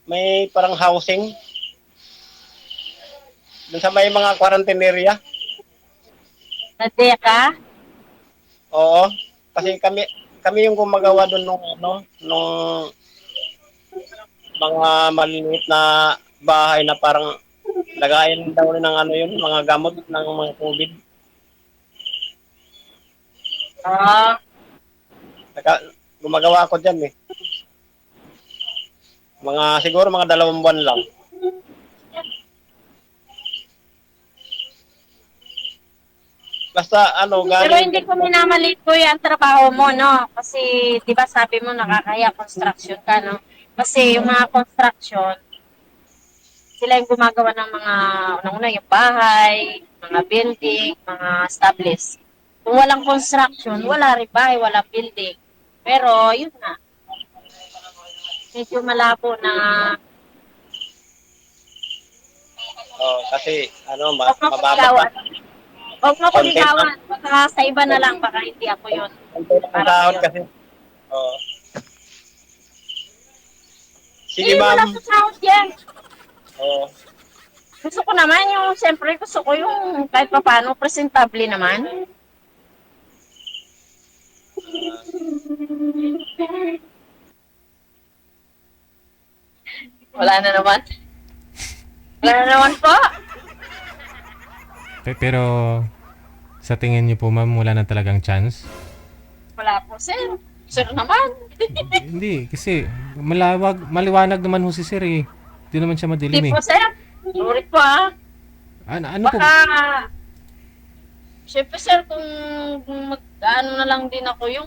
may parang housing. Doon sa may mga quarantine area. Nadeka? Oo, kasi kami yung gumagawa doon nung mga maliliit na bahay na parang lagayan daw ng ano yun, mga gamot ng mga COVID. Gumagawa ako dyan eh. Siguro mga 2 buwan lang. Basta ano, Pero hindi ko minamalit ko yung trabaho mo, no? Kasi, di ba sabi mo, nakakaya construction ka, no? Kasi yung mga construction, sila yung gumagawa ng mga, unang-una yung bahay, mga building, mga established. Kung walang construction, wala rin bahay, wala building. Pero, yun na. Medyo malabo na. kasi ano, Huwag mo mababa. kuligawan. Huwag mo kuligawan. Baka sa iba na lang, baka hindi ako yun. Ang sahod kasi. Oo. Sige, wala ma'am. sa sahod yan. Oo. Gusto ko naman yung, siyempre gusto ko yung kahit pa paano, presentable naman. Wala na naman. Wala na naman po. Pero sa tingin niyo po ma'am, wala na talagang chance? Wala po, sir. Sir naman. Hindi, kasi maliwanag naman ho si sir eh. Hindi naman siya madilim Hindi eh. po, sir. Sorry po, ah. Ano po? Baka, syempre sir, kung ano na lang din ako, yung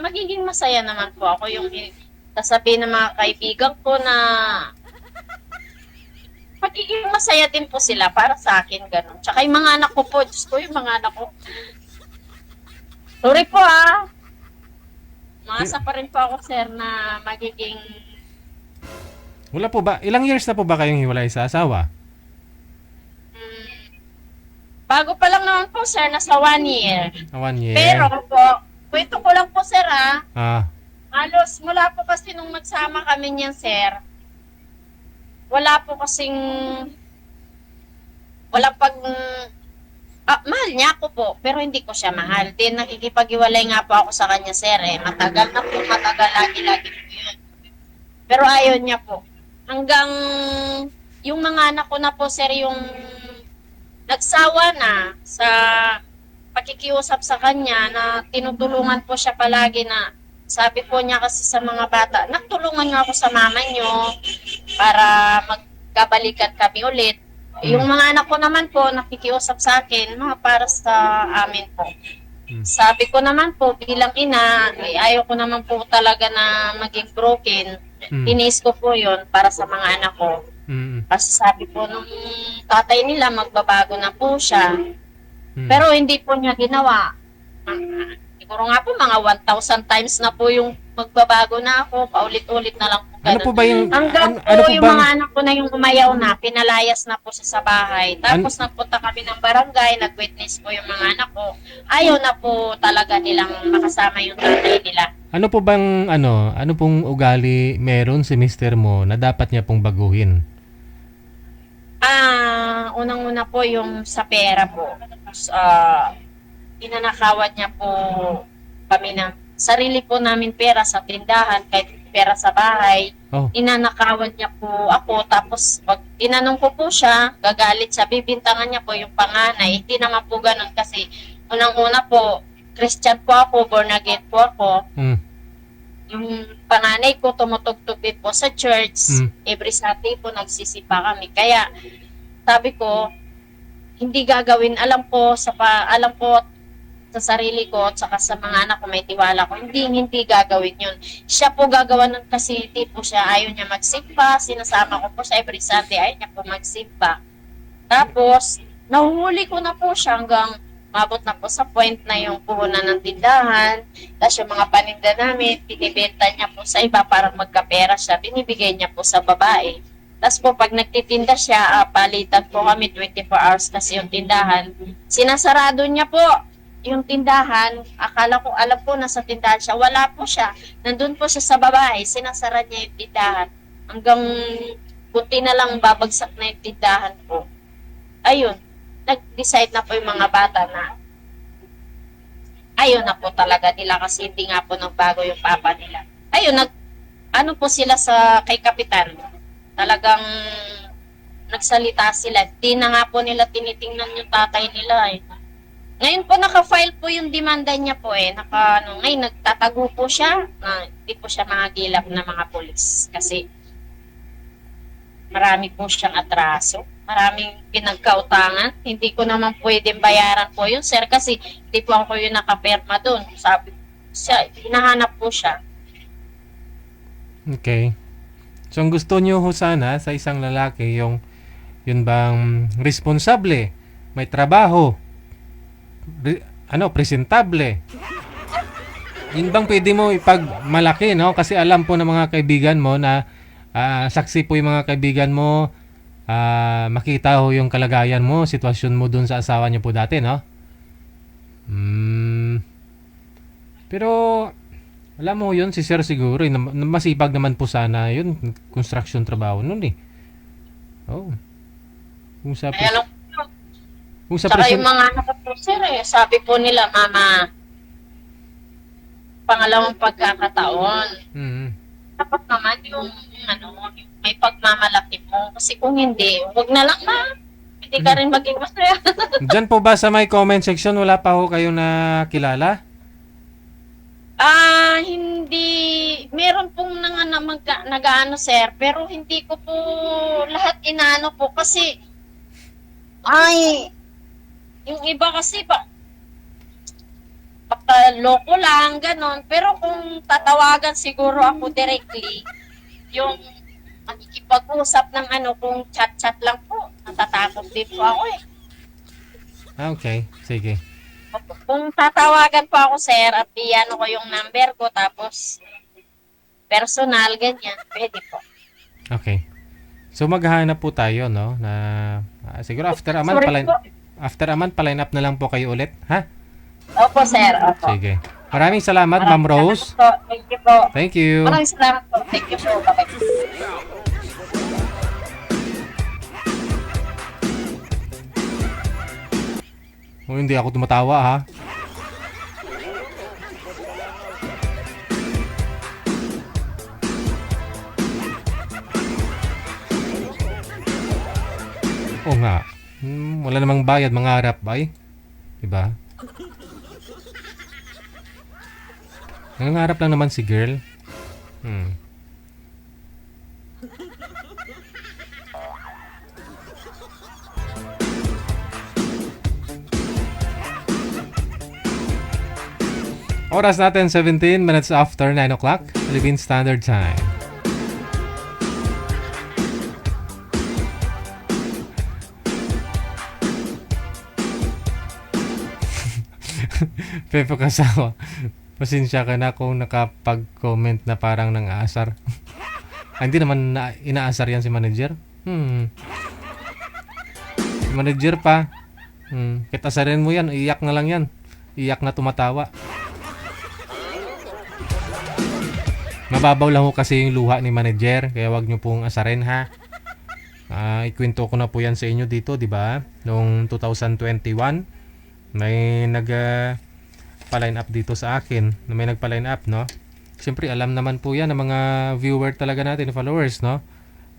magiging masaya naman po ako, yung sasabihin ng mga kaibigan ko na magiging masaya din po sila para sa akin, ganun. Tsaka yung mga anak ko po, Diyos ko, yung mga anak ko. Sorry po Maasa pa rin po ako, sir, na magiging... Wala po ba? Ilang years na po ba kayong hiwalay sa asawa? Bago pa lang naman po, sir, nasa 1 year. 1 year. Pero po, kwento ko lang po, sir, halos mula po kasi nung magsama kami niyan, sir, wala po kasing... Wala mahal niya ako po, pero hindi ko siya mahal. Din nakikipag-iwalay nga po ako sa kanya, sir. Matagal na po, lagi-lagi po yun. Pero ayaw niya po. Hanggang yung mga anak ko na po, sir, yung nagsawa na sa pakikiusap sa kanya na tinutulungan po siya palagi na sabi po niya kasi sa mga bata, nagtulungan nga ako sa mama niyo para magkabalikan kami ulit. Yung mga anak ko naman po, nakikiusap sa akin, mga para sa amin po. Sabi ko naman po, bilang ina, ayaw ko naman po talaga na maging broken. Tinis ko po yun para sa mga anak ko. Kasi sabi po nung tatay nila, magbabago na po siya. Pero hindi po niya ginawa. Siguro nga po, mga 1,000 times na po yung magbabago na ako, paulit-ulit na lang po. Ano po ba yung... Hanggang po yung mga anak ko na yung umayaw na, pinalayas na po siya sa bahay. Tapos nagpunta kami ng barangay, nag-witness po yung mga anak ko. Ayaw na po talaga nilang makasama yung tatay nila. Ano po bang, ano pong ugali meron si mister mo na dapat niya pong baguhin? Unang-una po yung sa pera po. Inanakawan niya po kami ng sarili po namin pera sa tindahan, kahit pera sa bahay. Inanakawan niya po ako, tapos pag tinanong ko po siya, gagalit siya, bibintangan niya po yung panganay. Hindi naman po ganun kasi unang-una po, Christian po ako, born again po ako. Yung panganay ko tumutugtog din po sa church. Every Sunday po nagsisipa kami. Kaya sabi ko, hindi gagawin, alam ko sa sarili ko at saka sa mga anak ko, may tiwala ko, hindi gagawin yun. Siya po gagawa nun kasi hindi po siya, ayaw niya magsimba, sinasama ko po siya every Sunday, ayaw niya po magsimba. Tapos, nahuhuli ko na po siya hanggang mabot na po sa point na yung puhunan ng tindahan, tapos yung mga paninda namin, binibenta niya po sa iba para magkapera siya, binibigay niya po sa babae. Tapos po, pag nagtitinda siya, palitan po kami 24 hours kasi yung tindahan, sinasarado niya po yung tindahan. Akala ko, alam po, nasa tindahan siya. Wala po siya. Nandun po siya sa babae. Sinasara niya yung tindahan. Hanggang buti na lang babagsak na yung tindahan po. Ayun. Nag-decide na po yung mga bata na ayun na po talaga nila kasi hindi nga po nagbago yung papa nila. Ayun, ano po sila kay Kapitan. Talagang nagsalita sila. Di na nga po nila tinitingnan yung tatay nila eh. Ngayon po naka-file po yung demanda niya po ngayon nagtatago po siya na hindi po siya magagilap na mga pulis kasi marami po siyang atraso, maraming pinagkautangan. Hindi ko naman pwedeng bayaran po yun, sir, kasi hindi po ako yung nakaperma doon. Sabi siya, hinahanap po siya. Okay. So ang gusto niyo ho sana sa isang lalaki yun bang responsable, may trabaho, presentable. Yun bang pwede mo ipagmalaki, no? Kasi alam po ng mga kaibigan mo na saksi po yung mga kaibigan mo, makita ho yung kalagayan mo, sitwasyon mo dun sa asawa niyo po dati, no? Pero alam mo yun, si Sir siguro, masipag naman po sana yun, construction trabaho nun eh. Kung sa Saka yung mga anak ko, sir, sabi po nila, mama, pangalawang pagkakataon. Dapat naman yung may pagmamalaki mo. Kasi kung hindi, huwag na lang na. Hindi ka rin maging masaya. Diyan po ba sa may comment section, wala pa ho kayong nakilala? Hindi. Meron pong nag-ano, sir, pero hindi ko po lahat inaano po kasi Ay, yung iba kasi baka loko lang, ganon. Pero kung tatawagan siguro ako directly, yung makikipag-usap ng kung chat-chat lang po, natatakot din po ako eh. Okay, sige. Kung tatawagan po ako, sir, at iano ko yung number ko, tapos personal, ganyan, pwede po. Okay. So maghahanap po tayo, no, na siguro after a month Sorry po. after a month pa-line up na lang po kayo ulit, ha? Opo, sir. Opo. Sige. Maraming salamat, Ma'am Rose. Salamat po. Thank you po. Thank you. Maraming salamat po. Thank you po. Bye-bye. Oh, hindi ako tumatawa, ha? Oo nga. Wala namang bayad, mangarap ba eh? Diba? Nangangarap lang naman si girl. Oras natin 17 minutes after 9 o'clock, Philippine Standard Time. Pepe Kasawa, pasensya ka na kung nakapag-comment na parang nang aasar. Hindi naman inaasar yan si manager. Si manager pa. Kahit asarin mo yan, iyak na lang yan. Iyak na tumatawa. Mababaw lang ho kasi yung luha ni manager, kaya wag nyo pong asarin, ha. Ikwento ko na po yan sa inyo dito, di ba? Noong 2021, may pa-line up dito sa akin. May nagpa-line up, no? Siyempre, alam naman po yan ng mga viewer talaga natin, followers, no?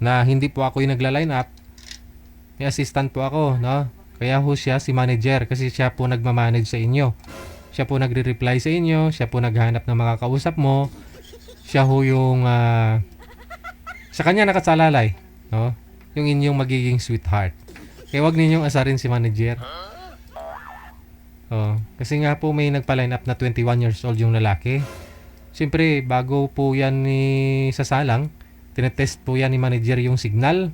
Na hindi po ako yung nagla-line up. May assistant po ako, no? Kaya ho siya si manager kasi siya po nagmamanage sa inyo. Siya po nagre-reply sa inyo, siya po naghahanap ng mga kausap mo. Siya ho yung sa kanya nakasalalay, no? Yung inyong magiging sweetheart. Kaya wag ninyong asarin si manager. Kasi nga po may nagpa-line up na 21 years old yung lalaki. Siyempre, bago po yan ni sasalang, tinetest po yan ni manager yung signal.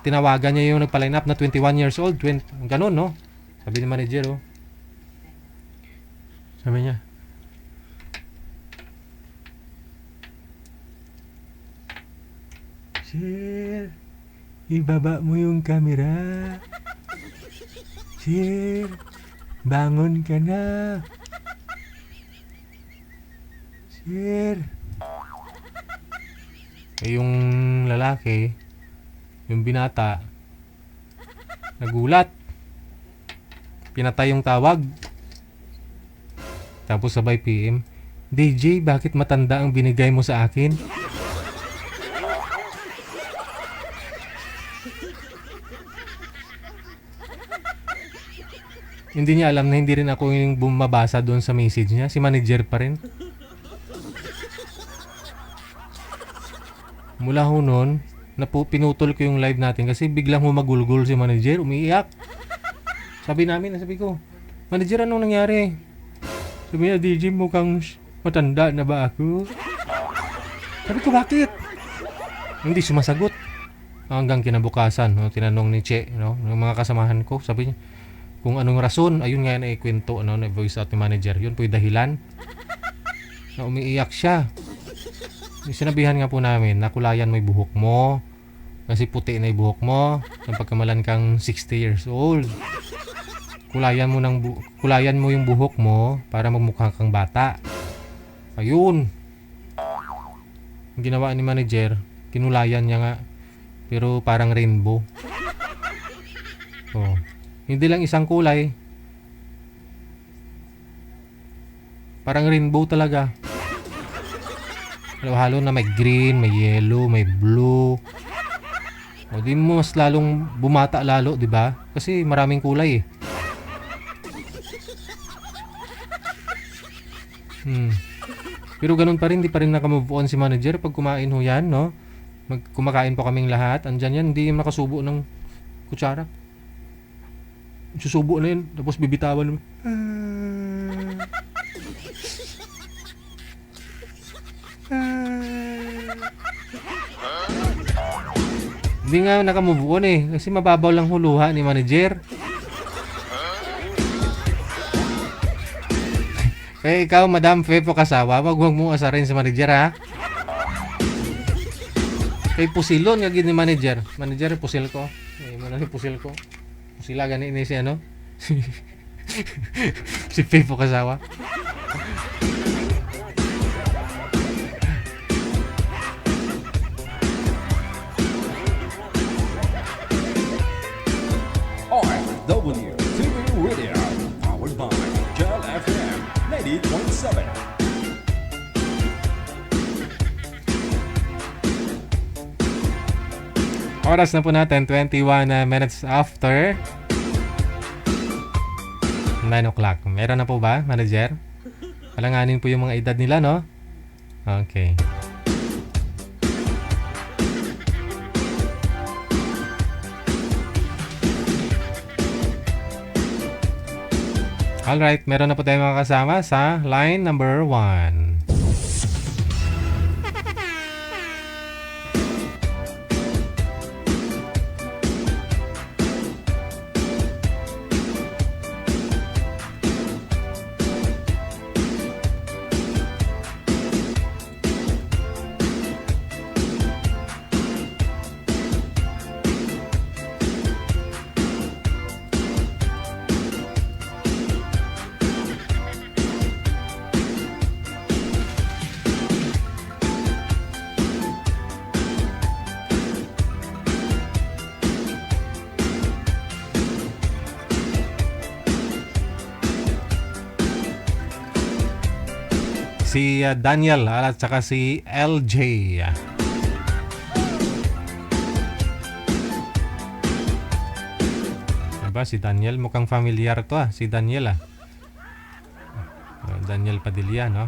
Tinawagan niya yung nagpa-line up na 21 years old. Ganun, no? Sabi ni manager, Sabi niya, Sir, ibaba mo yung camera. Sir, bangon ka na. Sir. Yung lalaki, yung binata, nagulat. Pinatay yung tawag. Tapos sabay PM, DJ, bakit matanda ang binigay mo sa akin? Hindi niya alam na hindi rin ako yung bumabasa doon sa message niya. Si manager pa rin. Mula ho noon, pinutol ko yung live natin kasi biglang humagulgol si manager, umiiyak. Sabi ko, manager, anong nangyari? Sabi niya, DJ, mukhang matanda na ba ako? Sabi ko, bakit? Hindi sumasagot. Hanggang kinabukasan, tinanong ni Che, ng mga kasamahan ko, sabi niya, kung anong rason, ayun nga na ikwento, na voice out ni manager. Yun po yung dahilan na umiiyak siya. Sinabihan nga po namin, nakulayan mo yung buhok mo. Kasi puti na yung buhok mo. Nang pagkamalan kang 60 years old. Kulayan mo yung buhok mo para magmukha kang bata. Ayun. Ang ginawa ni manager, kinulayan niya nga. Pero parang rainbow. Hindi lang isang kulay. Parang rainbow talaga. Halo-halo na may green, may yellow, may blue. Di mo mas lalong bumata lalo, di ba? Kasi maraming kulay eh. Pero ganun pa rin, di pa rin nakamove on si manager pag kumain ho yan, no? Kumakain po kaming lahat. Andyan yan, hindi nakasubo ng kutsara. Susubo na yun, tapos bibitawan naman. Hindi nga nakamove on eh, kasi mababaw lang huluha ni manager. Kaya ikaw, Madam Fepo Kasawa, wag mong asarin sa manager ha. Kay pusilon nga gid ni manager. Manager, pusil ko. Ay, manali pusil ko. Pusila gani ni si ano? Si Fepo Kasawa. OFW TV Radio, powered by Gel FM 90.7. Oras na po natin, 21 minutes after 9 o'clock. Meron na po ba, manager? Palanganin po yung mga edad nila, no? Okay. Alright, meron na po tayong mga kasama sa line number 1. Si Daniel at saka si LJ. Diba si Daniel? Mukhang familiar to si Daniel Daniel Padilla, no?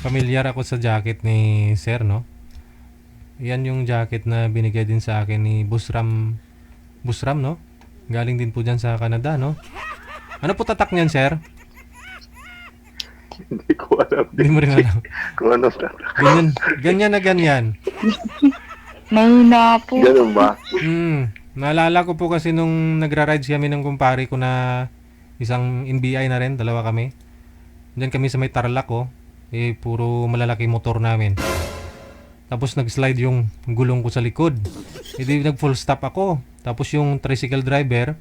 Familiar ako sa jacket ni Sir, no? Yan yung jacket na binigay din sa akin ni Busram, no? Galing din po dyan sa Canada, no? Ano po tatak niyan, sir? Hindi ko alam. Hindi mo rin alam. Kung ano na. Ganyan na ganyan. Mahina po. Ganun ba? Naalala ko po kasi nung nagra-ride kami ng kumpare ko na isang NBI na rin, dalawa kami. Diyan kami sa may Tarlac, puro malalaki motor namin. Tapos nag-slide yung gulong ko sa likod. Hindi nag-full stop ako. Tapos yung tricycle driver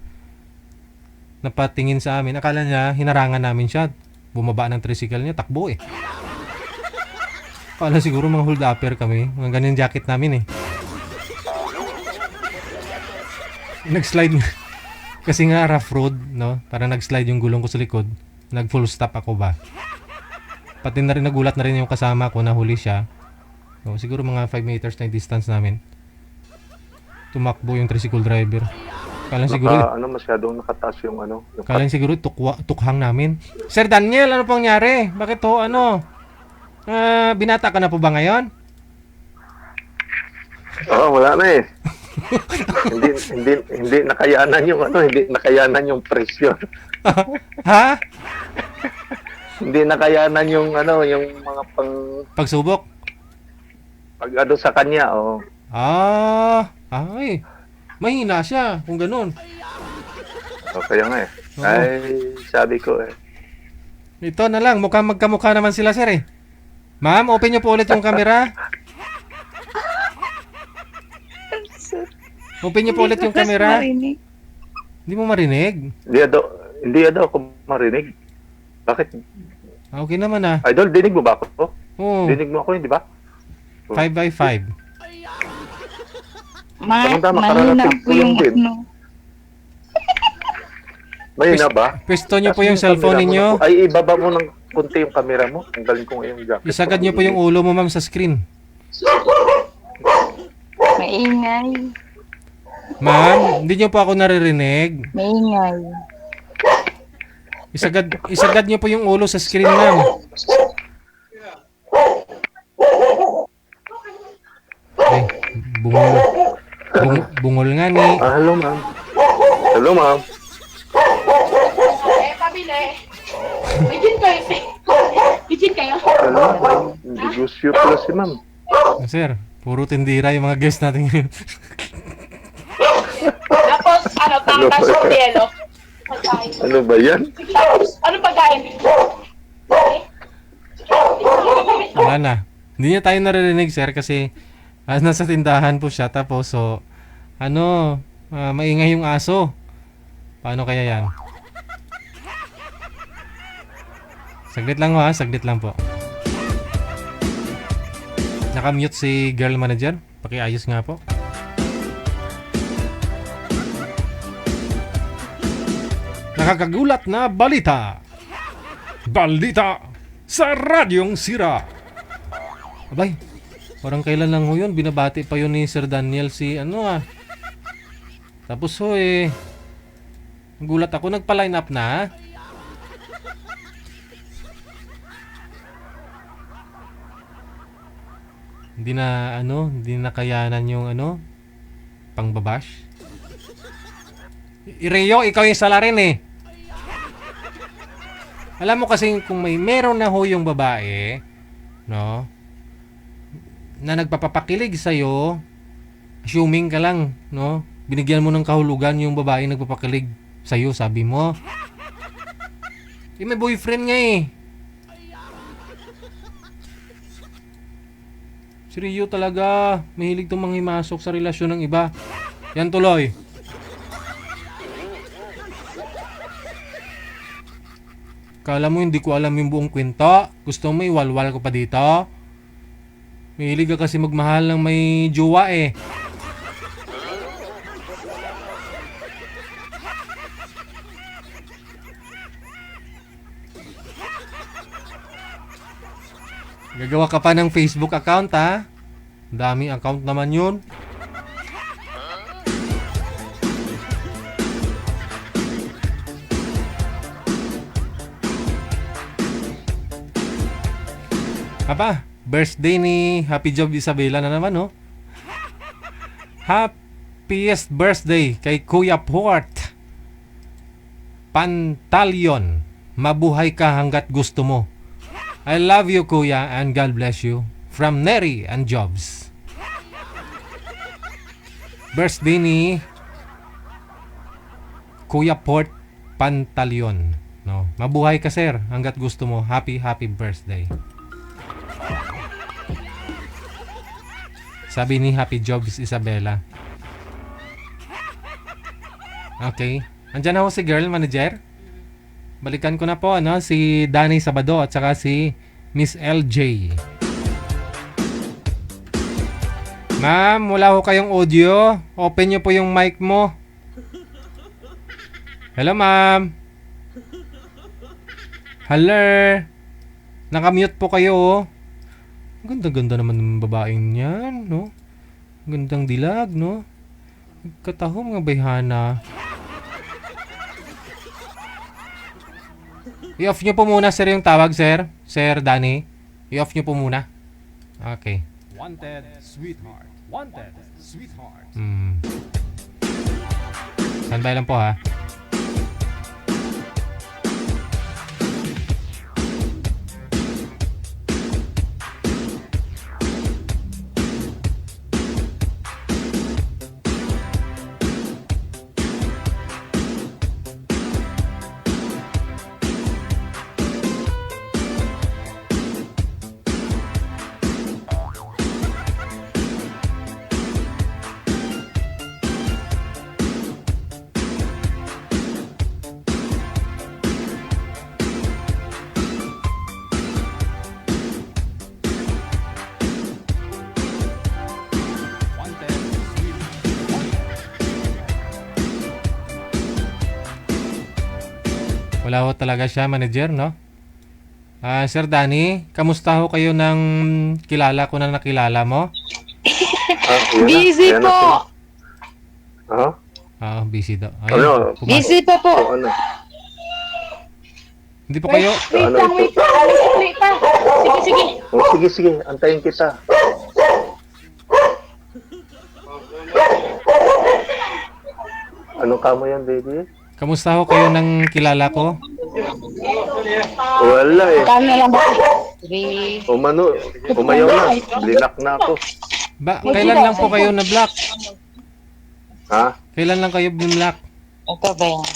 napatingin sa amin. Akala niya hinarangan namin siya. Bumaba ng tricycle niya, takbo Akala siguro mga hold upper kami. Mga ganyan jacket namin Nag-slide kasi nga rough road, no? Para nag-slide yung gulong ko sa likod. Nag-full stop ako ba? Pati na rin nagulat na rin yung kasama ko na huli siya. So, siguro mga 5 meters na yung distance namin. Tumakbo yung tricycle driver. Kala siguro masyadong nakataas yung kala siguro tukhang namin. Sir Daniel, ano pong nangyari? Bakit binata ka na po ba ngayon? Wala na hindi nakayanan yung hindi nakayanan yung presyo. Ha? Hindi nakayanan yung yung mga pagsubok. Pag sa kanya, ay. Mahina siya kung ganun. Kaya nga Ay, sabi ko Ito na lang, mukhang magkamukha naman sila, sir Ma'am, open niyo po ulit yung camera. Open niyo po ulit yung camera. Hindi mo marinig? Hindi ako marinig. Bakit? Okay naman Idol, dinig mo ba ako? Oo. Dinig mo ako di ba? 5x5. Mahina po yung Mahina ba? Pwesto niyo po yung cellphone ninyo. Ay, ibaba mo ng kunti yung camera mo. Ang galing kong yung jacket. Isagad niyo po yung ulo mo, ma'am, sa screen. Maingay. Ma'am, hindi niyo po ako naririnig. Maingay. Isagad niyo po yung ulo sa screen, ma'am. Ay, bungol nga ni. Hello, ma'am. Hello, ma'am. Pabili. Bijin kayo. Bijin kayo. Ano? Negosyo pala si ma'am. Sir, puro tindira yung mga guest natin ngayon. Tapos, tangkas o yelo. Ano ba yan? Tapos, anong pagkain? Wala na. Hindi niya tayo naririnig, sir, kasi nasa tindahan po siya. Tapos, maingay yung aso. Paano kaya yan? Saglit lang ha, saglit lang po. Nakamute si girl manager. Pakiayos nga po. Nakakagulat na balita. Balita sa Radyong Sira. Abay, parang kailan lang ho yun. Binabati pa yun ni Sir Daniel si Tapos gulat ako, nagpa-line up na. Hindi na kayanan yung pangbabash. Ireo, ikaw yung sala rin eh. Alam mo kasi kung meron na ho yung babae, no, na nagpapakilig sa'yo, assuming ka lang, no, binigyan mo ng kahulugan yung babae nagpapakilig sa'yo, sabi mo. May boyfriend nga eh. Si Rio talaga, mahilig itong manghimasok sa relasyon ng iba. Yan tuloy. Kala mo hindi ko alam yung buong kwento? Gusto mo iwalwal ko pa dito? Mahilig ka kasi magmahal ng may jowa eh. Gagawa ka pa ng Facebook account ha? Daming account naman yun. Aba, birthday ni Happy Job Isabela na naman, no? Happiest birthday kay Kuya Port Pantalion. Mabuhay ka hanggat gusto mo. I love you, Kuya, and God bless you. From Neri and Jobs. Birthday ni Kuya Port Pantalion. No? Mabuhay ka, sir, hanggat gusto mo. Happy birthday. Sabi ni Happy Jobs Isabela. Okay. Andyan ako si girl manager. Balikan ko na po si Danny Sabado at saka si Miss LJ. Ma'am, wala ko kayong audio. Open nyo po yung mic mo. Hello, ma'am. Hello. Nakamute po kayo. Ganda-ganda naman ng babaeng yan, no? Gandang dilag, no? Kataho mga bayhana. I-off nyo po muna, sir, yung tawag, sir. Sir Danny. I-off nyo po muna. Okay. Wanted, sweetheart. Wanted, sweetheart. Standby lang po, ha. Wala ho talaga siya, manager, no? Sir Danny, kamusta ho kayo ng kilala ko na nakilala mo? Busy po! Busy daw. Busy pa po. Hindi po kayo... Wait lang. Wait pa. Sige. Oh, sige. Antayin kita. Ano ka mo yan, baby? Kamusta ho kayo ng kilala ko? Wala eh. Kano lang ba? Umayaw na. Blinak na ako. Ba, kailan lang po kayo na-block? Ha? Kailan lang kayo bin-block? Ito ba yan?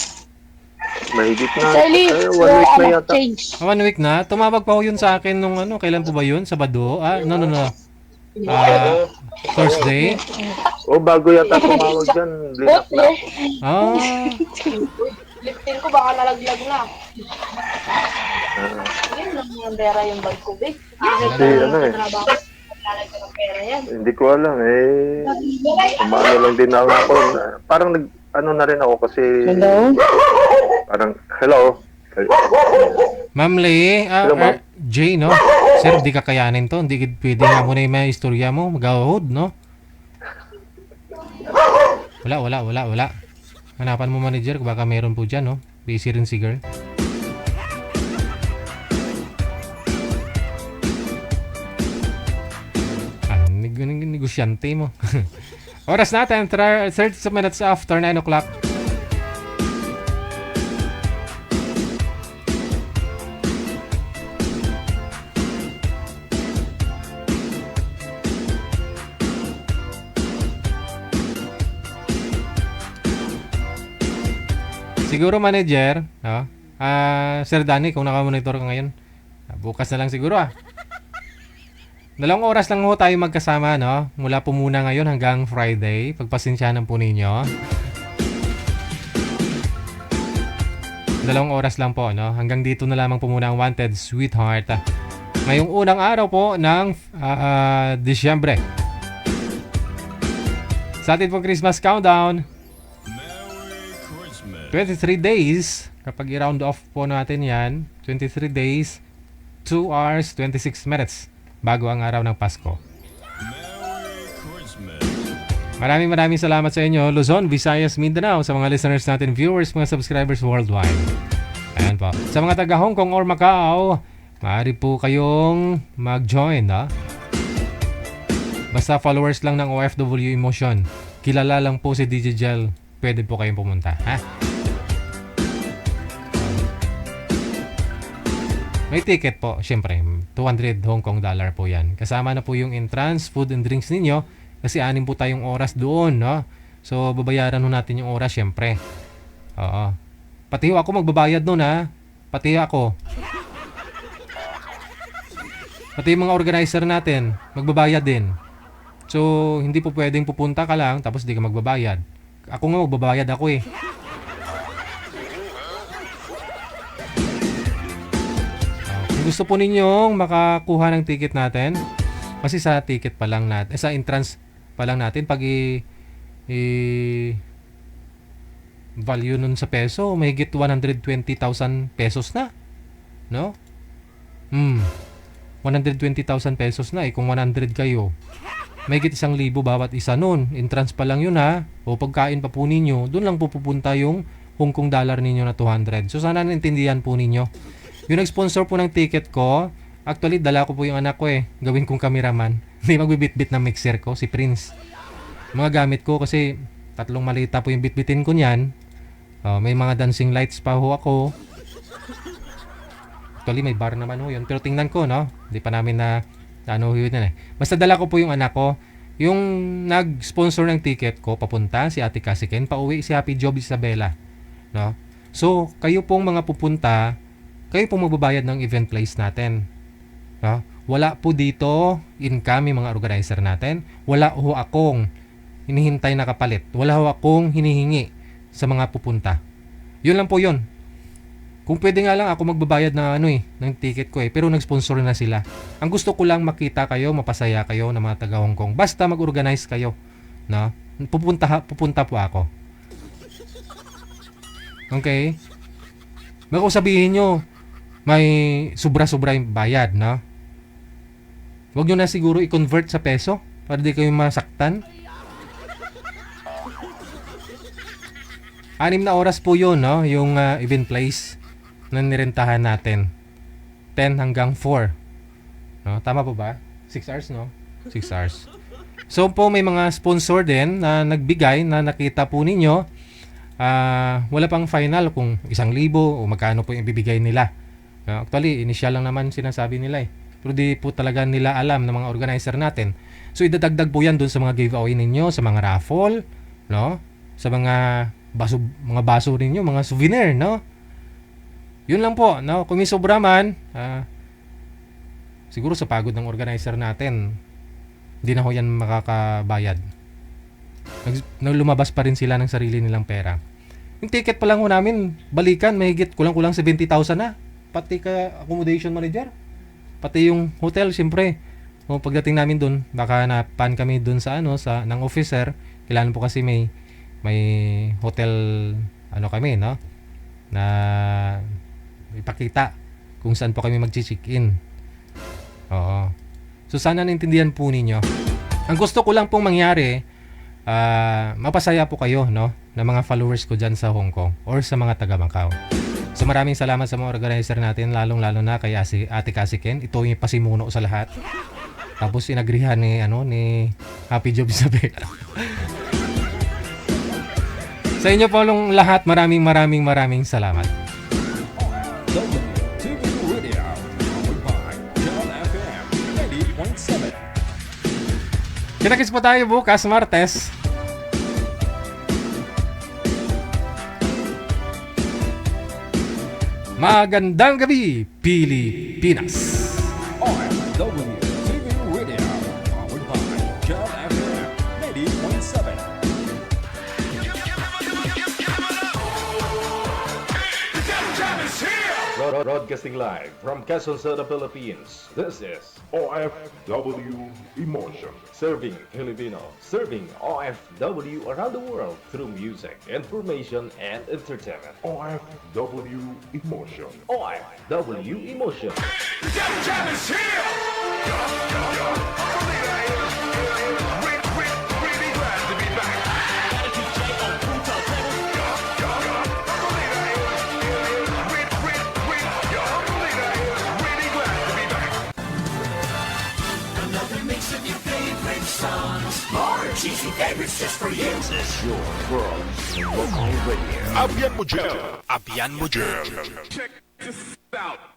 Mahigit na. Charlie, 1 week na yata. 1 week na? Tumawag pa ho yun sa akin nung ano, kailan po ba yun? Sabado? No. Thursday? Oh, bago yata tumawag dyan. Blinak na. Liftin ko baka nalaglag na. Yan lang yung pera yung bag ko, babe. Hindi, ano eh. Lalagyan ng pera yan. Hindi ko alam eh. Umano lang din ako. Parang ano na rin ako kasi... Hello? Parang, hello? Ma'am Lee, Hello, ma'am. Jay, no? Sir, di kakayanin to. Hindi pwede nga muna yung mga istorya mo. Mag-ahood, no? Wala. Hanapan mo manager, baka meron po dyan, no? Busy rin si girl. Negosyante mo. Oras natin, 30 minutes after 9 o'clock. Siguro manager, no? Sir Danny, kung nakamonitor ka ngayon, bukas na lang siguro 2 oras lang ho tayo magkasama, no? Mula po muna ngayon hanggang Friday. Pagpasensyahan po ninyo. 2 oras lang po, no? Hanggang dito na lamang po muna ang Wanted Sweetheart. Ngayong unang araw po ng Disyembre. Sa atin pong Christmas countdown. 23 days, kapag i-round off po natin yan, 23 days, 2 hours, 26 minutes bago ang araw ng Pasko. Maraming salamat sa inyo, Luzon, Visayas, Mindanao, sa mga listeners natin, viewers, mga subscribers worldwide. Ayan po. Sa mga taga Hong Kong or Macau, maaari po kayong mag-join, ha? Basta followers lang ng OFW Emotion. Kilala lang po si DJ Gel. Pwede po kayong pumunta, ha? May ticket po, syempre, 200 Hong Kong dollar po yan. Kasama na po yung entrance, food and drinks ninyo kasi 6 po tayong oras doon, no? So, babayaran ho natin yung oras, syempre. Oo. Pati ho ako magbabayad doon, ha? Pati ako. Pati yung mga organizer natin, magbabayad din. So, hindi po pwedeng pupunta ka lang tapos di ka magbabayad. Ako nga magbabayad ako eh. Gusto po ninyong makakuha ng ticket natin kasi sa ticket pa lang natin, sa entrance pa lang natin pag value nun sa peso, mahigit 120,000 pesos na, no? 120,000 pesos na kung 100 kayo. Mahigit 1,000 bawat isa nun. Entrance pa lang yun, ha? O pagkain pa po ninyo, doon lang po pupunta yung Hong Kong dollar ninyo na 200. So sana naintindihan po ninyo. Yung nag-sponsor po ng ticket ko, actually dala ko po yung anak ko gawin kong cameraman. Hindi magbibit-bit ng mixer ko, si Prince. Mga gamit ko kasi 3 malita po yung bitbitin ko niyan. May mga dancing lights pa ho ako. Actually may bar naman ho yun. Pero tingnan ko, no? Hindi pa namin na yun Basta dala ko po yung anak ko. Yung nag-sponsor ng ticket ko papunta, si Ate Kasiken, pauwi si Happy Job Isabela, no? So, kayo pong mga pupunta, kayo pong magbabayad ng event place natin. No? Wala po dito income yung mga organizer natin. Wala ho akong hinihintay na kapalit. Wala ho akong hinihingi sa mga pupunta. Yun lang po yun. Kung pwede nga lang ako magbabayad na ng ticket ko pero nag-sponsor na sila. Ang gusto ko lang makita kayo, mapasaya kayo ng mga taga Hong Kong. Basta mag-organize kayo, no? Pupunta po ako. Okay? Baka sabihin nyo, may sobra-sobra yung bayad, no? Huwag nyo na siguro i-convert sa peso para di kayo masaktan. 6 na oras po yun, no? Yung event place na nirentahan natin. 10 hanggang 4. No? Tama po ba? 6 hours, no? 6 hours. So po may mga sponsor din na nagbigay na nakita po ninyo. Wala pang final kung 1,000 o magkano po yung ibibigay nila. Actually, initial lang naman sinasabi nila eh. Pero di po talaga nila alam ng mga organizer natin. So idadagdag po yan dun sa mga giveaway ninyo, sa mga raffle, no? Sa mga baso ninyo, mga souvenir, no? Yun lang po, no? Kung may sobra man, siguro sa pagod ng organizer natin, hindi na ho yan makakabayad. Lumabas pa rin sila ng sarili nilang pera. Yung ticket pa lang ho namin, balikan, mahigit kulang-kulang 70,000 na. Pati ka accommodation manager. Pati yung hotel, siyempre. O, pagdating namin dun, baka napan kami dun sa ng officer. Kailangan po kasi may hotel kami, no? Na ipakita kung saan po kami mag-check-in. Oo. So sana naintindihan po ninyo. Ang gusto ko lang pong mangyari, mapasaya po kayo, no, ng mga followers ko dyan sa Hong Kong or sa mga taga Macau. So maraming salamat sa mga organizer natin, lalong-lalo na kay Ate Cassie Ken. Ito yung pasimuno sa lahat. Tapos inagrihan ni Happy Job Isabel. Sa inyo po lahat, maraming salamat. Kinakis po tayo bukas, Martes. Magandang gabi, Pilipinas. OFW TV Radio, powered by Jam FM 90.7. Broadcasting live from Quezon City, Philippines. This is OFW Emotion. Serving Filipino, serving OFW around the world through music, information, and entertainment. OFW Emotion. OFW Emotion. Jam is here! Really glad to be back. More cheesy favorites just for you. This is your world local radio. Abian mo dyan. Check this out.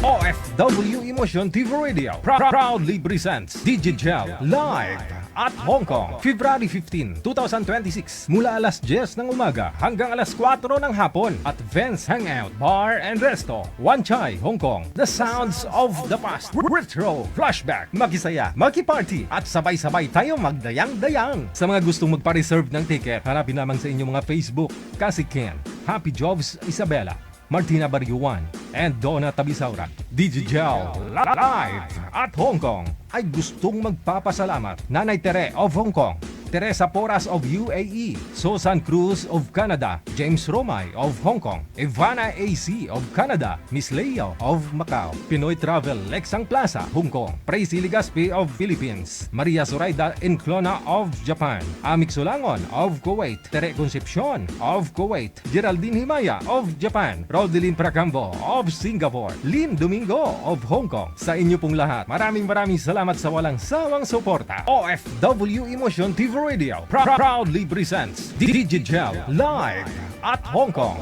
OFW Emotion TV Radio proudly presents DJ Gel live at Hong Kong, February 15, 2026 mula alas 10 ng umaga hanggang alas 4 ng hapon at Vance Hangout Bar and Resto, Wan Chai, Hong Kong. The sounds of the past, retro, flashback, makisaya, makiparty at sabay-sabay tayo magdayang-dayang. Sa mga gustong magpa-reserve ng ticket, hanapin lamang sa inyong mga Facebook, Cassie Ken, Happy Jobs Isabela, Martina Bariuan, and Donna Tabisaura. DJ Gel live at Hong Kong ay gustong magpapasalamat Nanay Tere of Hong Kong, Teresa Porras of UAE, Susan Cruz of Canada, James Romay of Hong Kong, Ivana AC of Canada, Miss Leo of Macau, Pinoy Travel Lexang Plaza, Hong Kong, Praise Ligaspi of Philippines, Maria Zoraida Enclona of Japan, Amik Sulangon of Kuwait, Tere Concepcion of Kuwait, Geraldine Himaya of Japan, Rodeline Pracambo of Singapore, Lynn Domingo of Hong Kong. Sa inyo pong lahat, maraming salamat sa walang sawang suporta. OFW Emotion TV Radio proudly presents DJ Gel live at Hong Kong.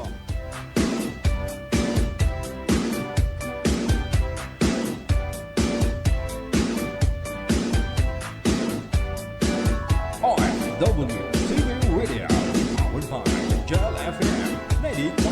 OFW TV Radio, powered by Jam FM 90.7.